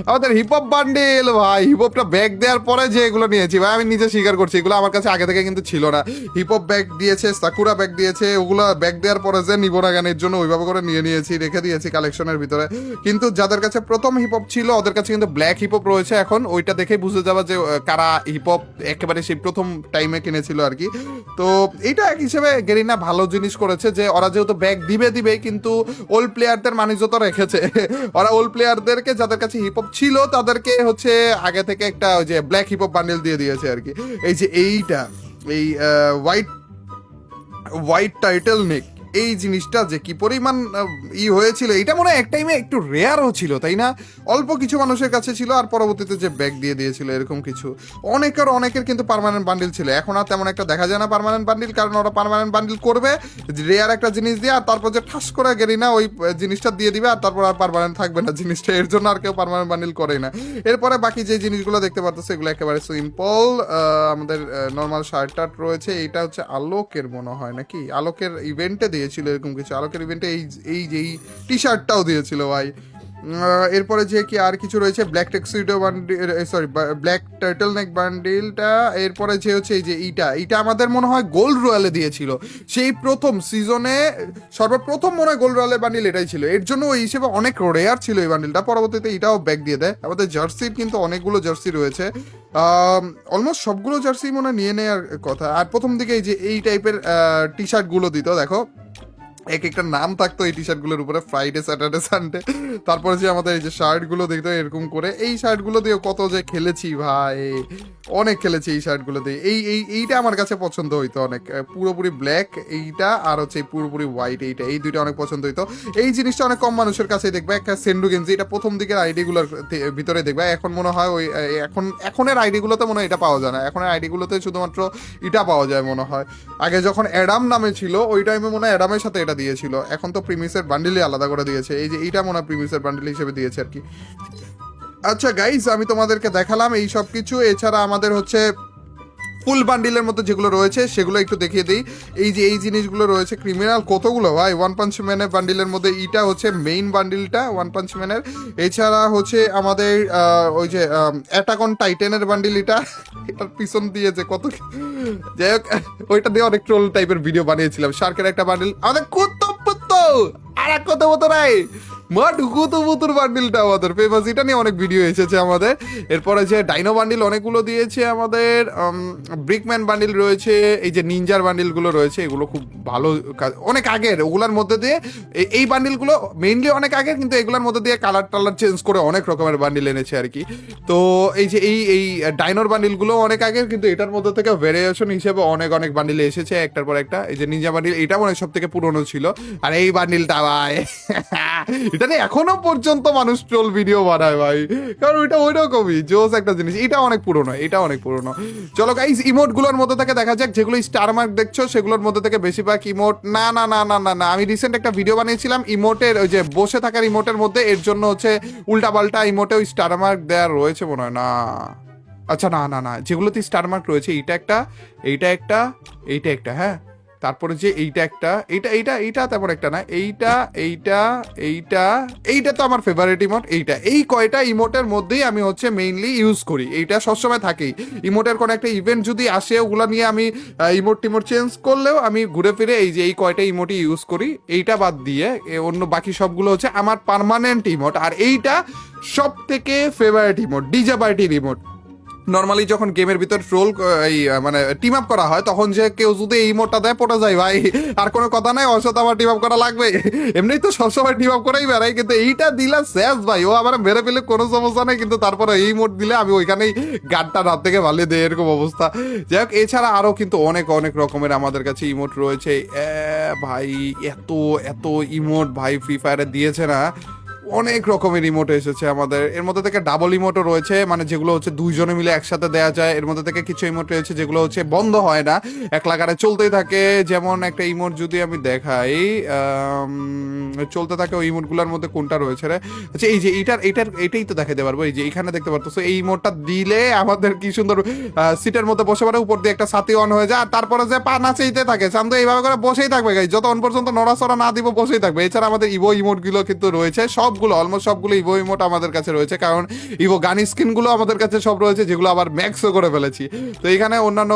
আমাদের হিপহপ বান্ডিল ভাই, হিপহপটা ব্যাগ দেওয়ার পরে যে এগুলো নিয়েছি ভাই, আমি নিজে স্বীকার করছি এগুলো আমার কাছে আগে থেকে কিন্তু ছিল না। হিপহপ ব্যাগ দিয়েছে, সাকুরা ব্যাগ দিয়েছে, ওগুলো ব্যাগ দেওয়ার পরে যে নিব না গানের জন্য ওইভাবে করে নিয়েছি, রেখে দিয়েছি কালেকশনের ভিতরে। কিন্তু যাদের কাছে প্রথম হিপহপ ছিল ওদের কাছে কিন্তু ব্ল্যাক হিপহপ রয়েছে এখন, ওইটা দেখেই বুঝে যাবে যে কারা হিপহপ একেবারে সেই প্রথম টাইমে কিনেছিল আর কি। তো এইটা এক হিসেবে গেরিনা ভালো জিনিস করেছে যে ওরা যেহেতু ব্যাগ দিবে কিন্তু ওল্ড প্লেয়ারদের মানিজ্যত রেখেছে। ওরা ওল্ড প্লেয়ারদেরকে যাদের কাছে হিপহপ ছিল তাদেরকে হচ্ছে আগে থেকে একটা ওই যে ব্ল্যাক হিপহপ বান্ডেল দিয়ে দিয়েছে আর কি। এই যে এইটা এই হোয়াইট টাইটেল নেক, এই জিনিসটা যে কি পরিমাণ হয়েছিল, এটা মনে হয় এক টাইমে একটু রেয়ারও ছিল তাই না? অল্প কিছু মানুষের কাছে ছিল, আর পরবর্তীতে যে ব্যাগ দিয়ে দিয়েছিল এরকম কিছু। অনেকের কিন্তু পার্মানেন্ট বান্ডিল ছিল, এখন আর তেমন একটা দেখা যায় না পার্মানেন্ট বান্ডিল, কারণ ওরা পার্মানেন্ট বান্ডিল করবে রেয়ার একটা জিনিস দিয়ে, আর তারপর যে ঠাস করে গেলি না ওই জিনিসটা দিয়ে দিবে, আর তারপর আর পার্মানেন্ট থাকবে না জিনিসটা, এর জন্য আর কেউ পার্মানেন্ট বান্ডিল করেই না। এরপরে বাকি যে জিনিসগুলো দেখতে পারতো সেগুলো একেবারে সিম্পল। আমাদের নর্মাল শার্ট টার্ট রয়েছে, এইটা হচ্ছে আলোকের মনে হয় নাকি, আলোকের ইভেন্টে দিয়েছিল এরকম কিছু, আলোকের ইভেন্টে এই টি শার্টটাও দিয়েছিল ভাই। এরপরে যে কি আর কিছু রয়েছে, black tuxedo bundle, sorry black turtle neck বান্ডিলটা। এরপরে যে হচ্ছে এই যে এইটা আমাদের মনে হয় গোল্ড রয়্যালে দিয়েছিল, সেই প্রথম সিজনে সর্বপ্রথম মনে হয় গোল্ড রয়্যালের বান্ডিল এটাই ছিল, এর জন্য ওই হিসেবে অনেক রেয়ার ছিল এই বান্ডিলটা। পরবর্তীতে এটাও ব্যাক দিয়ে দেয়। আমাদের জার্সির কিন্তু অনেকগুলো জার্সি রয়েছে, অলমোস্ট সবগুলো জার্সি মনে নিয়ে নেওয়ার কথা। আর প্রথম দিকে এই যে এই টাইপের টি শার্টগুলো দিত, দেখো এক একটা নাম থাকতো এই টি শার্টগুলোর উপরে, ফ্রাইডে, স্যাটারডে, সানডে। তারপরে যে আমাদের এই যে শার্টগুলো দেখতো এরকম করে, এই শার্টগুলো দিয়ে কত যে খেলেছি ভাই, অনেক খেলেছি এই শার্টগুলো দিয়ে। এইটা আমার কাছে পছন্দ হইতো অনেক, পুরোপুরি ব্ল্যাক এইটা, আর হচ্ছে পুরোপুরি হোয়াইট এইটা, এই দুইটা অনেক পছন্দ হইতো। এই জিনিসটা অনেক কম মানুষের কাছে দেখবে, একটা সেন্ডু গেঞ্জি, এটা প্রথম দিকের আইডিগুলোর ভিতরে দেখবে। এখন মনে হয় ওই এখনের আইডিগুলোতে মনে হয় এটা পাওয়া যায় না, এখনের আইডিগুলোতে শুধুমাত্র এটা পাওয়া যায় মনে হয়। আগে যখন অ্যাডাম নামে ছিল ওই টাইমে মনে হয় অ্যাডামের সাথে এটা দিয়েছিল, এখন তো প্রিমিসের বান্ডিলই আলাদা করে দিয়েছে। এই যে এইটা মনে হয় প্রিমিসের বান্ডিল হিসেবে দিয়েছে আর কি। আচ্ছা গাইস, আমি তোমাদেরকে দেখালাম এই সব কিছু। এছাড়া আমাদের হচ্ছে ফুল বান্ডিলের মধ্যে যেগুলো রয়েছে সেগুলো একটু দেখিয়ে দিই। এই যে এই জিনিসগুলো রয়েছে, ক্রিমিনাল কতগুলো ভাই ওয়ান পাঞ্চ ম্যানের বান্ডিলের মধ্যে। এইটা হচ্ছে মেইন বান্ডিলটা ওয়ান পাঞ্চ ম্যানের। এছাড়া হচ্ছে আমাদের ওই যে অ্যাটাক অন টাইটানের বান্ডিল, এটার পিছন দিয়ে যে কত, যাই হোক ওইটা দিয়ে অনেক ট্রোল টাইপের ভিডিও বানিয়েছিলাম। শার্কের একটা বান্ডিল, আমাদের কুত্তপুত্ত আর এক কত মতো নাই মাঠ কুতুপুতুর বান্ডিলটা আমাদের ফেমাস, এটা নিয়ে অনেক ভিডিও এসেছে আমাদের। এরপরে যে ডাইনো বান্ডিল অনেকগুলো দিয়েছে আমাদের, ব্রিকম্যান বান্ডিল রয়েছে, এই যে নিনজার বান্ডিলগুলো রয়েছে, এগুলো খুব ভালো কাজ, অনেক আগের ওগুলোর মধ্যে দিয়ে এই বান্ডিলগুলো মেইনলি অনেক আগের, কিন্তু এগুলোর মধ্যে দিয়ে কালার টালার চেঞ্জ করে অনেক রকমের বান্ডিল এনেছে আর কি। তো এই যে এই ডাইনোর বান্ডিলগুলো অনেক আগের, কিন্তু এটার মধ্যে থেকে ভেরিয়েশন হিসেবে অনেক অনেক বান্ডিল এসেছে একটার পর একটা। এই যে নিনজা বান্ডিল, এটা মনে হয় সব থেকে পুরনো ছিল। আর এই বান্ডিলটা ভাই এটা নিয়ে এখনো পর্যন্ত মানুষ ট্রোল ভিডিও বানায় ভাই, কারণ ওইটা ওই রকমই জোস একটা জিনিস। এটা অনেক পুরনো, এটা অনেক পুরনো। চলো গাইস, ইমোট গুলোর মধ্যে থেকে দেখা যাক, যেগুলো স্টার মার্ক দেখছো সেগুলোর মধ্যে থেকে বেশিরভাগ ইমোট না না না না না না, আমি রিসেন্ট একটা ভিডিও বানিয়েছিলাম ইমোটের, ওই যে বসে থাকার ইমোটের মধ্যে, এর জন্য হচ্ছে উল্টা পাল্টা ইমোটে ওই স্টার মার্ক দেওয়া রয়েছে মনে হয়। না আচ্ছা, না না না, যেগুলোতে স্টার মার্ক রয়েছে এইটা একটা, এইটা একটা, এইটা একটা, হ্যাঁ। তারপরে যে এইটা একটা, এইটা এইটা এইটা তেমন একটা না, এইটা এইটা এইটা এইটা তো আমার ফেভারিট ইমোট। এইটা, এই কয়টা ইমোটের মধ্যেই আমি হচ্ছে মেইনলি ইউজ করি। এইটা সবসময় থাকেই। ইমোটের কোনো একটা ইভেন্ট যদি আসে, ওগুলো নিয়ে আমি ইমোট টিমোট চেঞ্জ করলেও আমি ঘুরে ফিরে এই যে এই কয়টা ইমোটই ইউজ করি। এইটা বাদ দিয়ে অন্য বাকি সবগুলো হচ্ছে আমার পার্মানেন্ট ইমোট। আর এইটা সব থেকে ফেভারিট ইমোট, ডিজে পার্টির ইমোট। নর্মালি যখন গেমের ভিতর ট্রোল এই মানে টিম আপ করা হয়, তখন যে কেউ যদি এই মোডটা দেয় পড়ে যায় ভাই, আর কোনো কথা নাই, ওর সাথে আমার টিম আপ করা লাগবে। এমনি তো সবসময় টিম আপ করাই বেড়াই, কিন্তু এইটা দিলে শেষ ভাই, ও আমার মেরে ফেলে কোনো সমস্যা নেই, কিন্তু তারপরে এই মোড দিলে আমি ওইখানেই গানটা রাত থেকে ভালিয়ে দেয়, এরকম অবস্থা। যাই হোক, এছাড়া আরও কিন্তু অনেক অনেক রকমের আমাদের কাছে ইমোট রয়েছে। ভাই এত এত ইমোট ভাই ফ্রি ফায়ারে দিয়েছে না, অনেক রকমের ইমোট এসেছে আমাদের। এর মধ্যে থেকে ডাবল ইমোটও রয়েছে, মানে যেগুলো হচ্ছে দুইজনে মিলে একসাথে দেওয়া যায়। এর মধ্যে থেকে কিছু ইমোট রয়েছে যেগুলো হচ্ছে বন্ধ হয় না, এক লাগারে চলতেই থাকে। যেমন একটা ইমোট যদি আমি দেখাই, চলতে থাকে, ওই ইমোটগুলোর মধ্যে কোনটা রয়েছে রে? আচ্ছা, এই যে এটাই তো দেখাতে পারবো। এই যে এখানে দেখতে পারতো, এই ইমোটটা দিলে আমাদের কি সুন্দর সিটের মধ্যে বসে পড়ে, উপর দিয়ে একটা সাথী অন হয়ে যায়, আর তারপরে যে পা নাচাইতে থাকে, চান্দু এইভাবে করে বসেই থাকবে গাইস, যতক্ষণ পর্যন্ত নড়াচড়া না দিব বসেই থাকবে। এছাড়া আমাদের ইভো ইমোটগুলো কিন্তু রয়েছে, সবগুলো অলমোস্ট সবগুলো ইভো ইমোট আমাদের কাছে রয়েছে, কারণ ইভো গান স্কিনগুলো আমাদের কাছে সব রয়েছে, যেগুলো আবার ম্যাক্সও করে ফেলেছি। তো এখানে অন্যান্য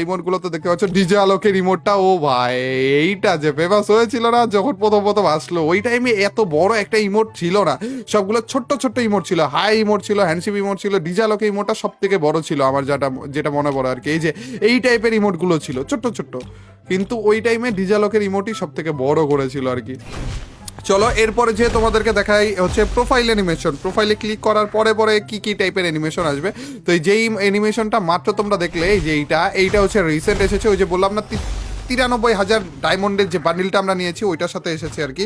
ইমোটগুলো তো দেখতে পাচ্ছ, ডিজে আলোকের ইমোটটা, ও ভাই এইটা যে ফেমাস হয়েছিল না যখন প্রথম প্রথম আসলো, ওই টাইমে এত বড় একটা ইমোট ছিল না, সবগুলো ছোট্ট ছোট্ট ইমোট ছিল, হাই ইমোট ছিল, হ্যান্ডশিপ ইমোট ছিল, ডিজে আলোকের ইমোটটা সব থেকে বড় ছিল আমার যেটা মনে পড়ে আর কি। এই যে এই টাইপের ইমোটগুলো ছিল ছোট্ট ছোট্ট, কিন্তু ওই টাইমে ডিজে আলোকের ইমোটই সব থেকে বড় করেছিল আর কি। চলো এরপরে যে তোমাদেরকে দেখাই হচ্ছে প্রোফাইল অ্যানিমেশন। প্রোফাইলে ক্লিক করার পরে পরে কি কি টাইপের অ্যানিমেশন আসবে। তো এই যেই অ্যানিমেশনটা মাত্র তোমরা দেখলে, এই যে এইটা হচ্ছে রিসেন্ট এসেছে, ওই যে বললাম না 93,000 ডায়মন্ডের যে বান্ডিলটা আমরা নিয়েছি ওইটার সাথে এসেছে আর কি।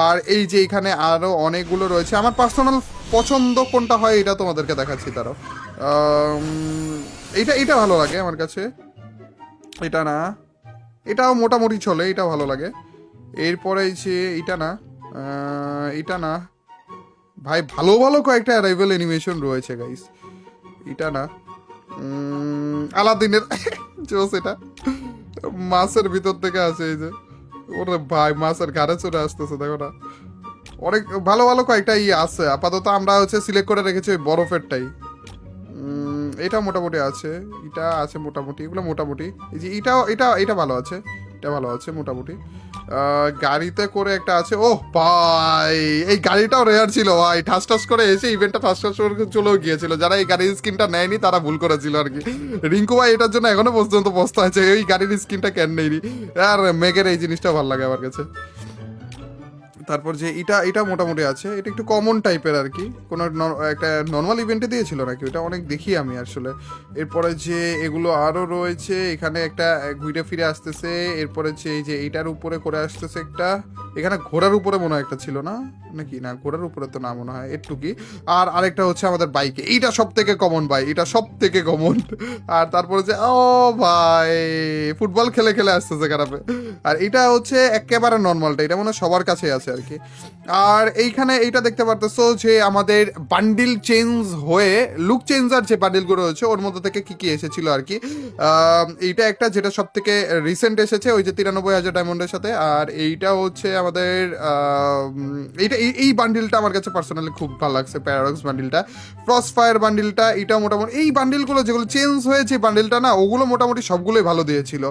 আর এই যে এখানে আরও অনেকগুলো রয়েছে, আমার পার্সোনাল পছন্দ কোনটা হয় এটা তোমাদেরকে দেখাচ্ছি। তারও এইটা ভালো লাগে আমার কাছে, এটা না, এটাও মোটামুটি চলে, এটা ভালো লাগে। এরপরে যে এটা না, এটা না ভাই, ভালো ভালো কয়েকটা অ্যারাইভেল অ্যানিমেশন রয়েছে গাইস। এটা না, আলাদিনের জোস, এটা মাছের ভিতর থেকে আসে, এই যে ওরে ভাই মাছের ঘাড়ে চলে আসতেছে, দেখো না, অনেক ভালো ভালো কয়েকটা আছে। আপাতত আমরা হচ্ছে সিলেক্ট করে রেখেছি ওই বরফেরটাই। এটা মোটামুটি আছে, এটা আছে মোটামুটি, এগুলো মোটামুটি। এই যে এটা ভালো আছে, এটা ভালো আছে মোটামুটি। গাড়িতে করে একটা আছে, ওহ ভাই এই গাড়িটাও রেয়ার ছিল ভাই, ঠাস ঠাস করে এসে ইভেন্টটা ঠাস ঠাস করে চলেও গিয়েছিল। যারা এই গাড়ির স্কিনটা নেয়নি তারা ভুল করেছিল আর কি। রিঙ্কু ভাই এটার জন্য এখনো পর্যন্ত পস্তা আছে, এই গাড়ির স্কিনটা কেন নেয়নি। আর মেঘের এই জিনিসটা ভালো লাগে আমার কাছে। তারপর যে এটা মোটামুটি আছে, এটা একটু কমন টাইপের আর কি, কোনো একটা নর্মাল ইভেন্টে দিয়েছিল নাকি, ওটা অনেক দেখি আমি আসলে। এরপরে যে এগুলো আরও রয়েছে, এখানে একটা ঘুরে ফিরে আসতেছে। এরপরে যে এই যে এইটার উপরে করে আসতেছে একটা, এখানে ঘোড়ার উপরে মনে হয় একটা ছিল না, নাকি না ঘোড়ার উপরে তো না মনে হয় একটু কি। আর আরেকটা হচ্ছে আমাদের বাইকে, এইটা সব থেকে কমন ভাই, এটা সব থেকে কমন। আর তারপরে যে ও ভাই ফুটবল খেলে খেলে আসতেছে খারাপে। আর এটা হচ্ছে একেবারে নর্মালটা, এটা মনে হয় সবার কাছে আছে আর কি। আর এইখানে এইটা দেখতে পারতেছো যে আমাদের বান্ডিল চেঞ্জ হয়ে লুক চেঞ্জার যে বান্ডিলগুলো রয়েছে ওর মধ্যে থেকে কি কি এসেছিল আর কি। এইটা একটা যেটা সব থেকে রিসেন্ট এসেছে ওই যে 93,000 ডায়মন্ডের সাথে। আর এইটা হচ্ছে আমাদের এইটা এই বান্ডিলটা আমার কাছে পার্সোনালি খুব ভালো লাগছে, প্যারাডক্স বান্ডিলটা, ফ্রস্ট ফায়ার বান্ডিলটা, এটা মোটামুটি এই বান্ডিলগুলো যেগুলো চেঞ্জ হয়েছে বান্ডিলটা না ওগুলো মোটামুটি সবগুলোই ভালো দিয়েছিল।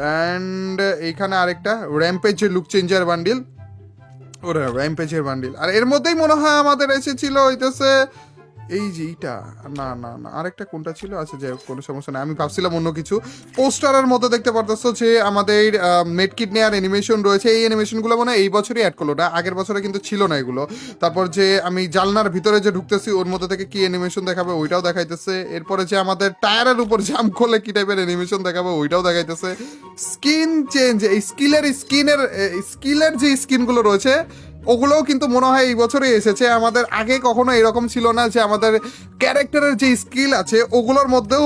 অ্যান্ড এইখানে আরেকটা র্যাম্পেজের লুক চেঞ্জার বান্ডিল, ওরা র্যাম্পেজের বান্ডিল। আর এর মধ্যেই মনে হয় আমাদের এসেছিল হইতেছে এই যে এইটা, না না না আরেকটা কোনটা ছিল, আচ্ছা যাই হোক কোনো সমস্যা নেই, আমি ভাবছিলাম অন্য কিছু। পোস্টারের মধ্যে দেখতে পারতেছো যে আমাদের মেডকিট নেয়ার অ্যানিমেশন রয়েছে, এই অ্যানিমেশনগুলো মনে হয় এই বছরই অ্যাড করলো, না আগের বছরে কিন্তু ছিল না এগুলো। তারপর যে আমি জানলার ভিতরে যে ঢুকতেছি ওর মধ্যে থেকে কি অ্যানিমেশন দেখাবে ওইটাও দেখাইতেছে। এরপরে যে আমাদের টায়ারের উপর জাম্প করলে কি টাইপের অ্যানিমেশন দেখাবে ওইটাও দেখাইতেছে। স্কিন চেঞ্জ, এই স্কিলের যে স্কিনগুলো রয়েছে ওগুলোও কিন্তু মনে হয় এই বছরই এসেছে, আমাদের আগে কখনো এরকম ছিল না যে আমাদের ক্যারেক্টারের যে স্কিল আছে ওগুলোর মধ্যেও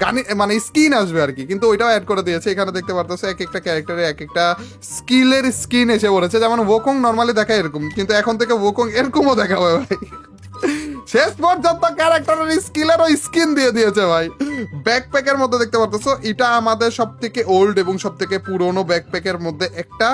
গানে মানে স্কিন আসবে আর কি, কিন্তু ওইটাও অ্যাড করে দিয়েছে। এখানে দেখতে পারতেছে এক একটা ক্যারেক্টারে এক একটা স্কিলের স্কিন এসে পড়েছে, যেমন ওকং নর্মালি দেখায় এরকম, কিন্তু এখন থেকে ওকং এরকমও দেখা হবে ভাই। শেষ পর্যন্ত ক্যারেক্টারের স্কিলেরও স্কিন দিয়ে দিয়েছে ভাই। ব্যাকপ্যাকের মধ্যে দেখতে পারতেছো এটা আমাদের সব থেকে ওল্ড এবং সব থেকে পুরোনো ব্যাকপ্যাকের মধ্যে একটা,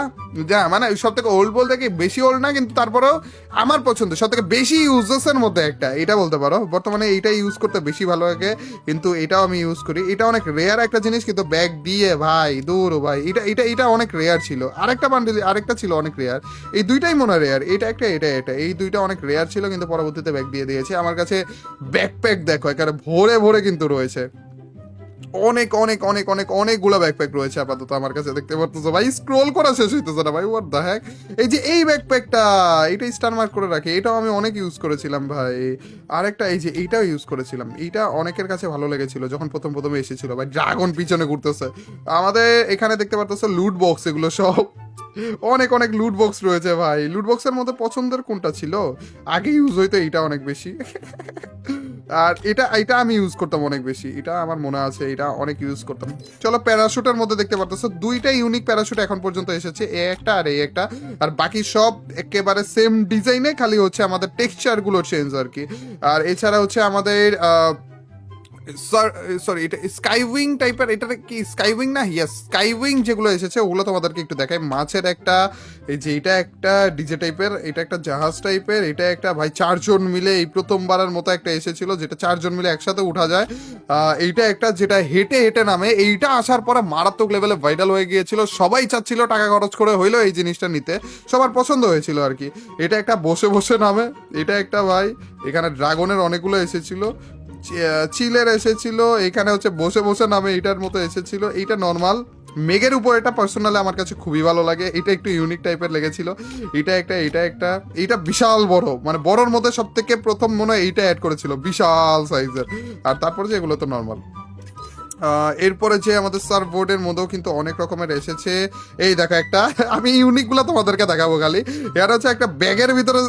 যা মানে সব থেকে ওল্ড বলতে কি বেশি ওল্ড না, কিন্তু তারপরেও আমার পছন্দ সব থেকে বেশি ইউজেসের মধ্যে একটা, এটা বলতে পারো। বর্তমানে এইটা ইউজ করতে বেশি ভালো লাগে, কিন্তু এটাও আমি ইউজ করি। এটা অনেক রেয়ার একটা জিনিস, কিন্তু ব্যাগ দিয়ে ভাই দূর ভাই, এটা এটা এটা অনেক রেয়ার ছিল। আরেকটা বান্ডিল আরেকটা ছিল অনেক রেয়ার, এই দুইটাই মনে হয় রেয়ার, এটা একটা এটা এটা, এই দুইটা অনেক রেয়ার ছিল কিন্তু পরবর্তীতে ব্যাগ দিয়ে দিয়েছে। আমার কাছে ব্যাকপ্যাক দেখো এখানে ভরে ভরে কিন্তু রয়েছে, অনেক অনেক অনেক অনেক অনেকগুলো ব্যাকপ্যাক রয়েছে আপাতত আমার কাছে দেখতে পারতেছো ভাই, স্ক্রোল করা শেষ হইতেছে না ভাই, হোয়াট দ্য হ্যাক। এই যে এই ব্যাকপ্যাকটা এটা স্টার মার্ক করে রাখে, এটাও আমি অনেক ইউজ করেছিলাম ভাই। আরেকটা এই যে এইটাও ইউজ করেছিলাম, এইটা অনেকের কাছে ভালো লেগেছিল যখন প্রথম প্রথমে এসেছিল ভাই, ড্রাগন পিছনে ঘুরতেছে। আমাদের এখানে দেখতে পারতেছো লুট বক্স, এগুলো সব অনেক অনেক লুট বক্স রয়েছে ভাই। লুট বক্সের মধ্যে পছন্দের কোনটা ছিল, আগে ইউজ হইতো এইটা অনেক বেশি। আর এটা এটা আমি ইউজ করতাম অনেক বেশি, এটা আমার মনে আছে, এটা অনেক ইউজ করতাম। চলো প্যারাশুটের মধ্যে দেখতে পারতেছো দুইটা ইউনিক প্যারাশুট এখন পর্যন্ত এসেছে, এ একটা আর এই একটা। আর বাকি সব একেবারে সেম ডিজাইনে, খালি হচ্ছে আমাদের টেক্সচার গুলো চেঞ্জ আর কি। আর এছাড়া হচ্ছে আমাদের সরি এটা স্কাইউইং টাইপের, এটা কি স্কাইউইং না, ইয়েস স্কাইউইং যেগুলো এসেছে ওগুলো তোমাদেরকে একটু দেখাই। মাছের একটা, এই যে এটা একটা ডিজে টাইপের, এটা একটা জাহাজ টাইপের, এটা একটা ভাই চারজন মিলে এই প্রথমবারের মতো একটা এসেছিল যেটা চারজন মিলে একসাথে উঠা যায়। এইটা একটা যেটা হেঁটে হেঁটে নামে, এইটা আসার পরে মারাত্মক লেভেলে ভাইরাল হয়ে গিয়েছিল, সবাই চাচ্ছিল টাকা খরচ করে হইলেও এই জিনিসটা নিতে, সবার পছন্দ হয়েছিল আর কি। এটা একটা বসে বসে নামে, এটা একটা ভাই এখানে ড্রাগনের অনেকগুলো এসেছিল, চিলের এসেছিল, এখানে হচ্ছে বসে বসে নামে এইটার মতো এসেছিল। এইটা নর্মাল মেঘের উপর, এটা পার্সোনালি আমার কাছে খুবই ভালো লাগে, এটা একটু ইউনিক টাইপের লেগেছিল। এটা একটা এটা একটা, এইটা বিশাল বড়, মানে বড়র মধ্যে সব থেকে প্রথম মনে হয় এইটা অ্যাড করেছিল, বিশাল সাইজের। আর তারপরে যে এগুলো তো নর্মাল। এরপরে যে আমাদের সার্ফ বোর্ডের মধ্যেও কিন্তু অনেক রকমের এসেছে। এই দেখো একটা, আমি ইউনিকগুলো তোমাদেরকে দেখাবো খালি। এটা হচ্ছে একটা ব্যাগের ভিতরে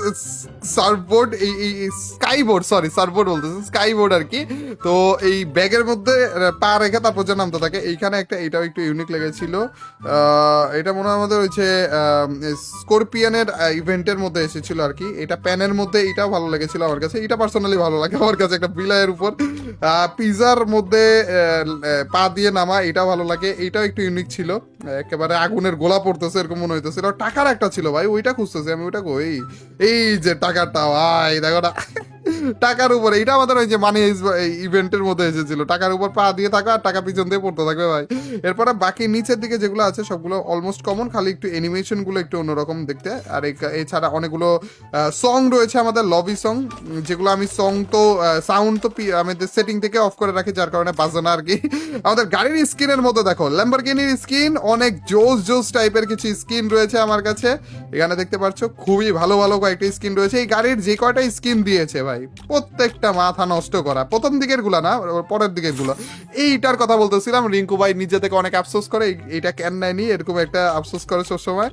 সার্ফ বোর্ড, এই sky board, sorry Surf board বলতেছে, স্কাই বোর্ড আর কি। তো এই ব্যাগের মধ্যে পা রেখে তারপর যে নামতে থাকে, এইখানে একটা, এটাও একটু ইউনিক লেগেছিল। এটা মনে হয় আমাদের হচ্ছে স্করপিয়নের ইভেন্টের মধ্যে এসেছিল আর কি। এটা প্যানের মধ্যে, এটাও ভালো লেগেছিল আমার কাছে, এটা পার্সোনালি ভালো লাগে আমার কাছে, একটা বিলাইয়ের উপর পিজার মধ্যে পা দিয়ে নামা, এটা ভালো লাগে, এটাও একটু ইউনিক ছিল। একেবারে আগুনের গোলা পড়তেছে এরকম মনে হইতেছিল। টাকার একটা ছিল ভাই, ওইটা খুঁজতেছি আমি, ওইটা কই, এই যে টাকাটা ভাই দেখো না, টাকার উপরে, এটা আমাদের ওই যে মানি ইভেন্টের মধ্যে এসেছিল, টাকার উপর পা দিয়ে থাকা আর টাকা পিছন দিয়ে পড়তে থাকবে ভাই। এরপরে বাকি নিচের দিকে যেগুলো আছে সবগুলো অলমোস্ট কমন, খালি একটু অ্যানিমেশন গুলো একটু অন্যরকম দেখতে। আর এছাড়া অনেকগুলো সং রয়েছে আমাদের, লবি সং, যেগুলো আমি সং তো সাউন্ড তো আমাদের সেটিং থেকে অফ করে রাখি, যার কারণে বাজে না আর কি। আমাদের গাড়ির স্কিনের মধ্যে দেখো ল্যাম্বরগিনির স্কিন, অনেক জোস জোস টাইপের কিছু স্কিন রয়েছে আমার কাছে। এখানে দেখতে পাচ্ছ খুবই ভালো ভালো কয়েকটা স্কিন রয়েছে। এই গাড়ির যে কয়টা স্কিন দিয়েছে ভাই প্রত্যেকটা মাথা নষ্ট করা, প্রথম দিকের গুলা না, পরের দিকের গুলো। এইটার কথা বলতেছিলাম, রিঙ্কু ভাই নিজে থেকে অনেক আফসোস করে এইটা কেন নেয়নি, এরকম একটা আফসোস করে সবসময়।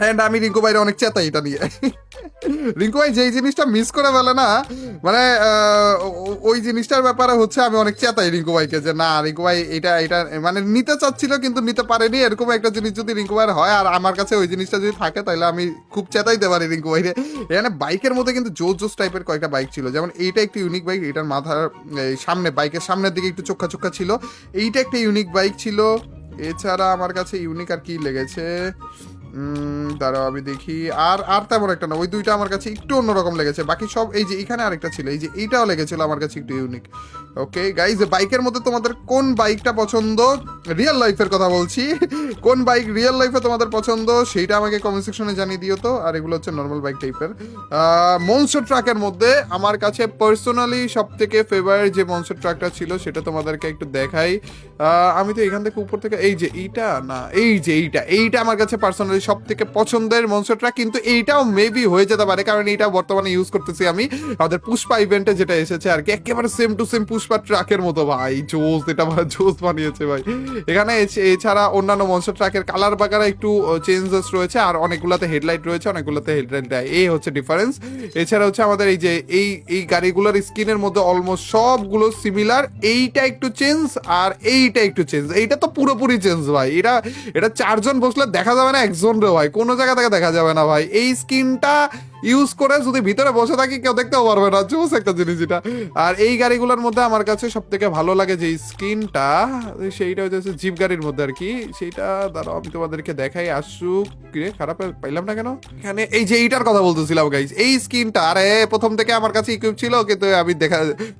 অ্যান্ড আমি রিঙ্কু ভাইরে অনেক চেতাই এটা নিয়ে। রিঙ্কু ভাই যেই জিনিসটা মিস করে ফেলে না, মানে ওই জিনিসটার ব্যাপারে হচ্ছে আমি অনেক চেতাই রিঙ্কু ভাইকে, যে না রিঙ্কু ভাই এটা এটা মানে নিতে চাচ্ছিল কিন্তু নিতে পারেনি, এরকম একটা জিনিস যদি রিঙ্কু ভাইয়ের হয় আর আমার কাছে ওই জিনিসটা যদি থাকে তাহলে আমি খুব চেতাইতে পারি রিঙ্কু ভাইরে। এখানে বাইকের মধ্যে কিন্তু জোস জোস টাইপের কয়েকটা বাইক ছিল, যেমন এইটা একটু ইউনিক বাইক, এটার মাথার সামনে বাইকের সামনের দিকে একটু চোখা চোখা ছিল, এইটা একটা ইউনিক বাইক ছিল। এছাড়া আমার কাছে ইউনিক আর কি লেগেছে, দাঁড়াও আমি দেখি, আর আর তেমন একটা না, ওই দুইটা আমার কাছে একটু অন্যরকম লেগেছে, বাকি সব এই যে এখানে আরেকটা ছিল, এই যে এইটাও লেগেছিল আমার কাছে একটু ইউনিক। ওকে গাইজ, বাইকের মধ্যে তোমাদের কোন বাইকটা পছন্দ, রিয়েল লাইফের কথা বলছি, কোন বাইক রিয়েল লাইফে তোমাদের পছন্দ সেইটা আমাকে কমেন্ট সেকশনে জানিয়ে দিও তো। আর এগুলো হচ্ছে নর্মাল বাইক টাইপের। মনস্টার ট্রাকের মধ্যে আমার কাছে পার্সোনালি সব থেকে ফেভারিট যে মনস্টার ট্রাকটা ছিল সেটা তোমাদেরকে একটু দেখাই। আমি তো এখান থেকে উপর থেকে এই যে এইটা না, এই যে এইটা আমার কাছে পার্সোনালি সব থেকে পছন্দের মনস্টার ট্রাক, কিন্তু এইটাও মেবি হয়ে যেতে পারে কারণ এইটা বর্তমানে ইউজ করতেছি আমি আমাদের পুষ্পা ইভেন্টে যেটা এসেছে আর কি, একেবারে সেম টু সেম পুষ্পা ট্রাকের মতো ভাই, জোস, এটা জোস বানিয়েছে ভাই। এখানে এছাড়া অন্যান্য মনস্টার ট্রাকের কালার বাগারা একটু চেঞ্জেস রয়েছে, আর অনেকগুলোতে হেডলাইট রয়েছে, অনেকগুলোতে হেডলাইট দেয়, এই হচ্ছে ডিফারেন্স। এছাড়া হচ্ছে আমাদের এই যে এই গাড়িগুলোর স্কিনের মধ্যে অলমোস্ট সবগুলো সিমিলার, এইটা একটু চেঞ্জ আর এইটা একটু চেঞ্জ, এইটা তো পুরোপুরি চেঞ্জ ভাই, এটা চারজন বসলে দেখা যাবে না একজন রে ভাই, কোনো জায়গা থেকে দেখা যাবে না ভাই, এই স্কিনটা ইউজ করে যদি ভিতরে বসে থাকি কেউ দেখতেও পারবে না, জোস একটা জিনিস এটা। আর এই গাড়িগুলোর মধ্যে আমার কাছে সব থেকে ভালো লাগে যে স্কিনটা, সেইটা হচ্ছে জিপ গাড়ির মধ্যে আর কি, সেইটা দাঁড়াও আমি তোমাদেরকে দেখাই, আসুক রে, খারাপ পাইলাম না কেন, এখানে এই যে এইটার কথা বলতেছিলাম গাইজ, এই স্কিনটা, আরে প্রথম থেকে আমার কাছে ইকুইপ ছিল কিন্তু আমি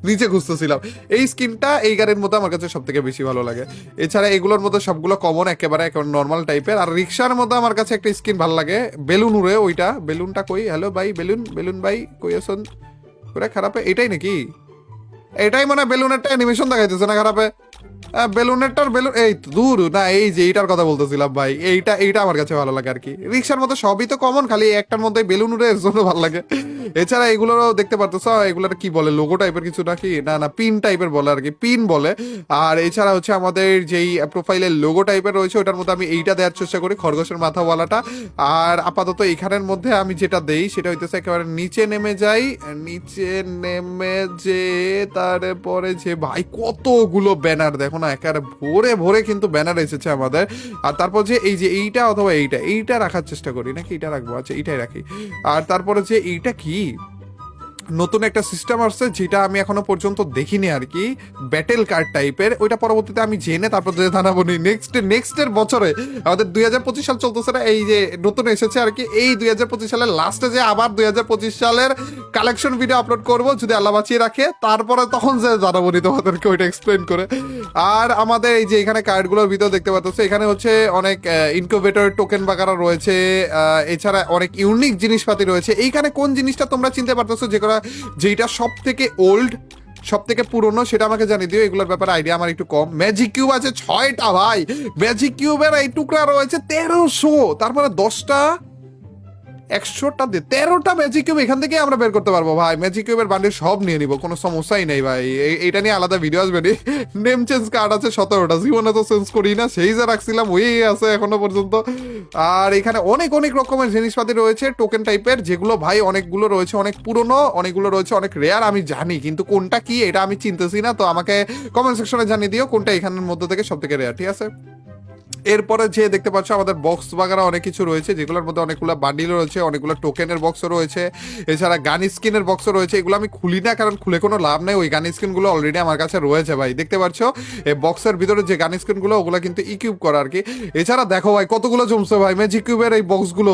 নিচে খুঁজতেছিলাম, এই স্কিনটা এই গাড়ির মধ্যে আমার কাছে সব থেকে বেশি ভালো লাগে। এছাড়া এগুলোর মধ্যে সবগুলো কমন, একেবারে নর্মাল টাইপের। আর রিক্সার মধ্যে আমার কাছে একটা স্কিন ভালো লাগে, বেলুন উড়ে, ওইটা বেলুনটা কই, হ্যালো ভাই বেলুন ভাই কই আছেন, ওরা খারাপে এটাই নাকি, এটাই মনে হয় বেলুনেরটা অ্যানিমেশন দেখাইতেছে না খারাপে, বেলুনেরটার বেলুন এই দূর না, এই যে এইটার কথা বলতেছিলাম ভাই, এইটা আমার কাছে ভালো লাগে আর কি। রিক্সার মধ্যে সবই তো কমন, খালি একটার মধ্যে বেলুন উড়ে এর জন্য ভালো লাগে। এছাড়া এগুলোরও দেখতে পারতেছ, এগুলোর কি বলে, লোগো টাইপের কিছু নাকি, না পিন টাইপের বলে আর কি, পিন বলে। আর এছাড়া হচ্ছে আমাদের যেই প্রোফাইলের লোগো টাইপের রয়েছে ওটার মধ্যে আমি এইটা দেওয়ার চেষ্টা করি, খরগোশের মাথাওয়ালাটা। আর আপাতত এখানের মধ্যে আমি যেটা দেই সেটা হইতেছে একেবারে নিচে নেমে যাই, নিচে নেমে যে তারপরে যে ভাই কতগুলো ব্যানার দেখো না, একেবারে ভরে ভরে কিন্তু ব্যানার এসেছে আমাদের। আর তারপর যে এই যে এইটা অথবা এইটা রাখার চেষ্টা করি, নাকি এইটা রাখবো, আচ্ছা এইটাই রাখি। আর তারপরে যে এইটা কি নতুন একটা সিস্টেম আসছে যেটা আমি এখনো পর্যন্ত দেখিনি আর কি, ব্যাটেল কার্ড টাইপের, ওইটা পরবর্তীতে আমি জেনে তারপর যে জানাবো নেক্সটের বছরে, আমাদের 2025 সাল চলতেছে না, এই যে নতুন এসেছে আর কি, এই 2025 সালের লাস্টে যে আবার 2025 সালের কালেকশন ভিডিও আপলোড করব যদি আল্লাহ বাঁচিয়ে রাখে, তারপরে তখন যে জানাবো নি তোমাদেরকে ওইটা এক্সপ্লেন করে। আর আমাদের এই যে এখানে কার্ডগুলোর ভিতর দেখতে পাচ্ছ, এখানে হচ্ছে অনেক ইনকিউবেটর টোকেন বাগারা রয়েছে, এছাড়া অনেক ইউনিক জিনিসপাতি রয়েছে। এইখানে কোন জিনিসটা তোমরা চিনতে পারতেছো যেটা সব থেকে ওল্ড, সব থেকে পুরনো, সেটা আমাকে জানিয়ে দিও, এগুলোর ব্যাপারে আইডিয়া আমার একটু কম। ম্যাজিক কিউব আছে 6টা ভাই, ম্যাজিক কিউবের এই টুকরা রয়েছে 1300, তারপরে 10টা 100টা দিয়ে 13টা ম্যাজিক কিউব এখান থেকে আমরা বের করতে পারবো ভাই। ম্যাজিক কিউবের বান্ডিল সব নিয়ে নিবো, কোনো সমস্যাই নেই ভাই, এইটা নিয়ে আলাদা ভিডিও আসবে নি। নেম চেঞ্জ কার্ড আছে 17টা, জীবনে তো চেঞ্জ করি না, সেই যা রাখছিলাম ওই আছে এখনো পর্যন্ত। আর এখানে অনেক রকমের জিনিসপাতি রয়েছে টোকেন টাইপের, যেগুলো ভাই অনেকগুলো রয়েছে অনেক পুরনো, অনেকগুলো রয়েছে অনেক রেয়ার, আমি জানি কিন্তু কোনটা কি এটা আমি চিনতেছি না, তো আমাকে কমেন্ট সেকশনে জানিয়ে দিও কোনটা এখানের মধ্যে থেকে সব থেকে রেয়ার, ঠিক আছে। এরপরে যে দেখতে পাচ্ছ আমাদের বক্স বাগারা অনেক কিছু রয়েছে, যেগুলোর মধ্যে অনেকগুলো বান্ডিল রয়েছে, অনেকগুলো টোকেনের বক্সও রয়েছে, এছাড়া গান স্কিনের বক্সও রয়েছে। এগুলো আমি খুলি না কারণ খুলে কোনো লাভ নেই, ওই গান স্কিনগুলো অলরেডি আমার কাছে রয়েছে ভাই। দেখতে পাচ্ছ এই বক্সের ভিতরে যে গান স্কিনগুলো ওগুলো কিন্তু ইকিউব করা আর কি। এছাড়া দেখো ভাই কতগুলো জমছে ভাই ম্যাজিক কিউবের এই বক্সগুলো,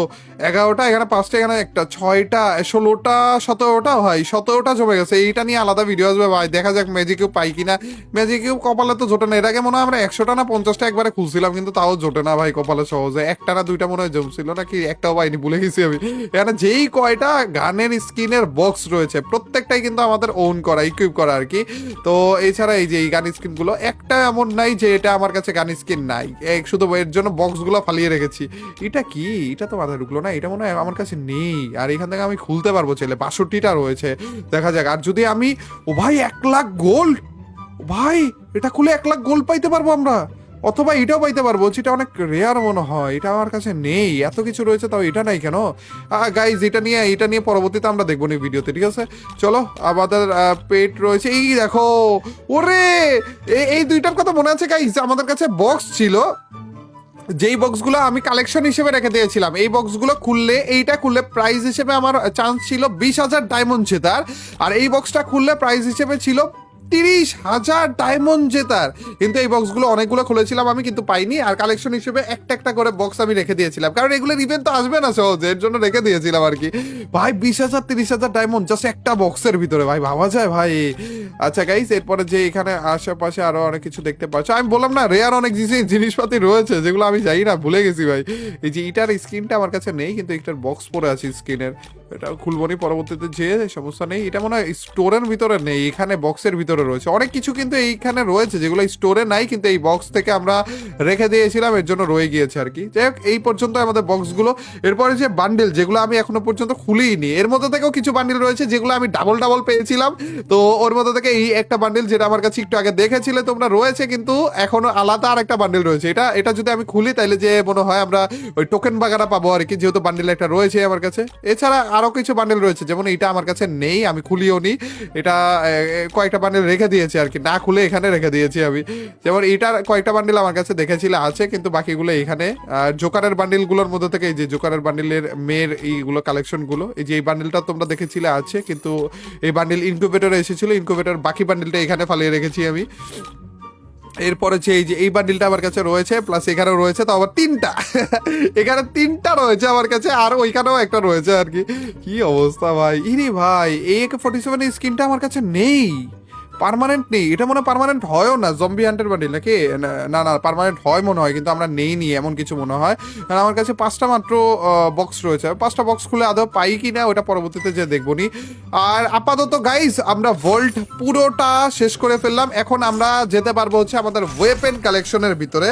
11টা, এখানে 5টা, এখানে একটা, 6টা, 16টা, 17টা ভাই, 17টা জমে গেছে। এইটা নিয়ে আলাদা ভিডিও আসবে ভাই, দেখা যাক ম্যাজিক কিউব পাই কিনা। ম্যাজিক কিউব কপালে তো জোটে না, এর আগে মনে হয় আমরা 100টা না 50টা একবারে খুলছিলাম, কিন্তু তাও জোটে না ভাই কপালে সহজে, একটা না দুইটা মনে হয় জমছিল, নাকি একটাও পাইনি, ভুলে গেছি আমি। এখানে যেই কয়টা গানের স্কিনের বক্স রয়েছে প্রত্যেকটাই কিন্তু আমাদের ওন করা, ইকুইপ করা আর কি। তো এছাড়া এই যে এই গান স্কিনগুলো একটা এমন নাই যে এটা আমার কাছে গান স্কিন নাই, শুধু এর জন্য বক্সগুলো ফালিয়ে রেখেছি। এটা কি, এটা তো মাথায় ঢুকলো না, এটা মনে হয় আমার কাছে নেই, আর এখান থেকে আমি খুলতে পারবো ছেলে, 62টা রয়েছে, দেখা যাক। আর যদি আমি, ও ভাই 1 লাখ গোল্ড ভাই, এটা খুলে 1 লাখ গোল্ড পাইতে পারবো আমরা, অথবা এটাও পাইতে পারবো, যেটা অনেক রেয়ার মনে হয়। এটা আমার কাছে নেই, এত কিছু রয়েছে তাও এটা নাই কেন? গাইজ এটা নিয়ে পরবর্তীতে আমরা দেখবো না ভিডিওতে, ঠিক আছে? চলো, আমাদের পেট রয়েছে, এই দেখো। ওরে, এই দুইটার কথা মনে আছে গাইজ? আমাদের কাছে বক্স ছিল, যেই বক্সগুলো আমি কালেকশন হিসেবে রেখে দিয়েছিলাম। এই বক্সগুলো খুললে, এইটা খুললে প্রাইজ হিসেবে আমার চান্স ছিল 20,000 ডায়মন্ড জেতার, আর এই বক্সটা খুললে প্রাইজ হিসেবে ছিল 30,000 ডায়মন্ড জেতার। কিন্তু এই বক্সগুলো অনেকগুলো খুলেছিলাম আমি, কিন্তু পাইনি। আর কালেকশন হিসেবে একটা একটা করে বক্স আমি রেখে দিয়েছিলাম, কারণ এগুলোর ইভেন্ট তো আসবে না সহজে, এর জন্য রেখে দিয়েছিলাম আর কি। ভাই 20,000 30,000 ডায়মন্ড জাস্ট একটা বক্সের ভিতরে, ভাই ভাবা যায় ভাই? আচ্ছা গাইস, এরপরে যে এখানে আশেপাশে আরো অনেক কিছু দেখতে পাচ্ছ, আমি বললাম না রেয়ার অনেক জিনিসপাতি রয়েছে যেগুলো আমি জানি না, ভুলে গেছি ভাই। এই যে এটার স্ক্রিনটা আমার কাছে নেই, কিন্তু এটার বক্স পরে আছে স্ক্রিনের, এটা খুলবনি পরবর্তীতে, যে সমস্যা নেই। এটা মনে হয় স্টোরের ভিতরে নেই, এখানে বক্সের ভিতরে রয়েছে অনেক কিছু, কিন্তু এইখানে রয়েছে যেগুলো স্টোরে নাই, কিন্তু এই বক্স থেকে আমরা রেখে দিয়েছিলাম, এর জন্য রয়ে গিয়েছে আর কি। যাই হোক, এই পর্যন্ত আমাদের বক্সগুলো। এরপরে যে বান্ডেল, যেগুলো আমি এখনো পর্যন্ত খুলিনি, এর মধ্যে থেকেও কিছু বান্ডেল রয়েছে যেগুলো আমি ডাবল পেয়েছিলাম। তো ওর মধ্যে থেকে এই একটা বান্ডেল, যেটা আমার কাছে একটু আগে দেখেছিলে তোমরা, রয়েছে, কিন্তু এখনো আলাদা আর একটা বান্ডেল রয়েছে। এটা যদি আমি খুলি তাহলে যে মনে হয় আমরা ওই টোকেন বাগারা পাবো আর কি, যেহেতু বান্ডেল একটা রয়েছে আমার কাছে। এছাড়া আরো কিছু বান্ডেল রয়েছে, যেমন এটা আমার কাছে নেই, আমি খুলিও নি। এটা কয়েকটা বান্ডেল রেখে দিয়েছি আর কি, না খুলে এখানে রেখে দিয়েছি আমি। যেমন এটার কয়েকটা বান্ডেল আমার কাছে দেখেছিলে আছে, কিন্তু বাকিগুলো এখানে। জোকারের বান্ডেলগুলোর মধ্যে থেকে এই যে জোকারের বান্ডেলের মেয়ের এইগুলো কালেকশনগুলো, এই যে এই বান্ডেলটা তোমরা দেখেছিলে আছে, কিন্তু এই বান্ডেল ইনকিউবেটরে এসেছিল, ইনকিউবেটর বাকি বান্ডেলটা এখানে ফালিয়ে রেখেছি আমি। এরপরে যে এই বান্ডিলটা আমার কাছে রয়েছে, প্লাস এখানেও রয়েছে, তো আবার তিনটা এখানে তিনটা রয়েছে আমার কাছে, আর ওইখানেও একটা রয়েছে আর কি। কি অবস্থা ভাই! ইরে ভাই, AK-47 স্কিনটা আমার কাছে নেই, পার্মানেন্ট নেই। এটা মনে হয় পার্মানেন্ট হয়ও না, জম্বি হান্টার বান্ডিল নাকি? না না, পার্মানেন্ট হয় মনে হয়, কিন্তু আমরা নেই এমন কিছু মনে হয়। কারণ আমার কাছে 5টা মাত্র বক্স রয়েছে, 5টা বক্স খুলে আদৌ পাই কি না ওটা পরবর্তীতে যে দেখবো নি। আর আপাতত গাইস, আমরা ভল্ট পুরোটা শেষ করে ফেললাম। এখন আমরা যেতে পারবো হচ্ছে আমাদের ওয়েপেন কালেকশনের ভিতরে।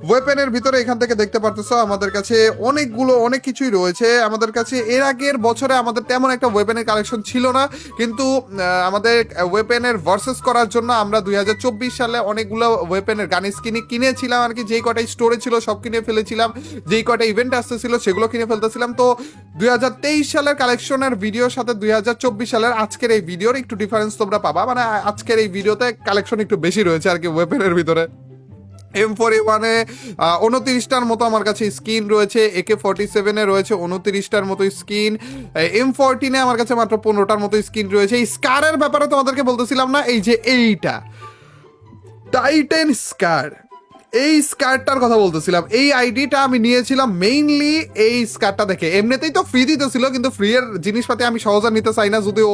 ওয়েপেনের ভিতরে এখান থেকে দেখতে পারতেছো আমাদের কাছে অনেক কিছুই রয়েছে। আমাদের কাছে এর আগের বছরে আমাদের তেমন একটা ওয়েপেনের কালেকশন ছিল না, কিন্তু আমাদের ওয়েপেনের ভার্সেস করার জন্য আমরা 2024 সালে অনেকগুলো ওয়েপেনের গান স্কিন কিনেছিলাম আর কি। যেই কটা স্টোরে ছিল সব কিনে ফেলেছিলাম, যেই কটা ইভেন্ট আসতেছিল সেগুলো কিনে ফেলতেছিলাম। তো 2023 সালের কালেকশনের ভিডিওর সাথে 2024 সালের আজকের এই ভিডিওর একটু ডিফারেন্স তোমরা পাবা, মানে আজকের এই ভিডিওতে কালেকশন একটু বেশি রয়েছে আর কি ওয়েপেনের ভিতরে। M41-এ 29টার মতো আমার কাছে স্কিন রয়েছে, AK-47-এ রয়েছে 29টার মতো স্কিন, M14-এ আমার কাছে মাত্র 15টার মতো স্কিন রয়েছে। এই স্কারের ব্যাপারে তোমাদেরকে বলতেছিলাম না, এই যে এইটা টাইটেন স্কার, এই স্কার্টটার কথা বলতেছিলাম। এই আইডিটা আমি নিয়েছিলাম মেইনলি এই স্কার্টটা দেখে। এমনিতেই তো ফ্রি দিতেছিল, কিন্তু ফ্রি এর জিনিসপাতি আমি সহজে নিতে চাই না, যদিও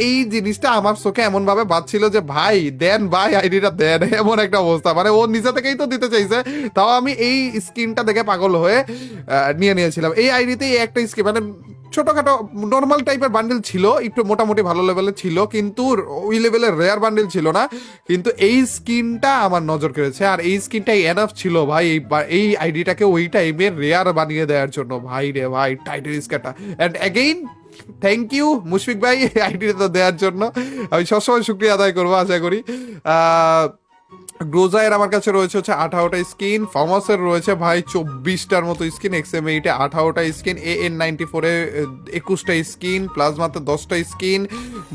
এই জিনিসটা আমার চোখে এমন ভাবে বাজছিল যে ভাই দেন ভাই, আইডিটা দেন, এমন একটা অবস্থা। মানে ও নিজে থেকেই তো দিতে চাইছে, তাও আমি এই স্কিনটা দেখে পাগল হয়ে নিয়েছিলাম। এই আইডিতে এই একটা স্কিন, মানে ছোটখাটো নর্মাল টাইপের বান্ডেল ছিল, একটু মোটামুটি ভালো লেভেলের ছিল, কিন্তু ওই লেভেলের রেয়ার বান্ডেল ছিল না। কিন্তু এই স্কিনটা আমার নজর কেড়েছে, আর এই স্কিনটাই এনাফ ছিল ভাই এই আইডিটাকে ওই টাইমের রেয়ার বানিয়ে দেওয়ার জন্য। ভাই রে ভাই, টাইটেন স্কারটা। And again thank you Mushfiq ভাই এই আইডিটা দেওয়ার জন্য, আমি সবসময় শুক্রিয়া আদায় করবো আশা করি। গ্রোজায়ের আমার কাছে রয়েছে হচ্ছে 18টা স্কিন, ফমাসের রয়েছে ভাই 24টার মতো স্কিন, XM8-এ 18টা স্কিন, AN94-এ 21টা স্কিন, প্লাজমাতে 10টা স্কিন।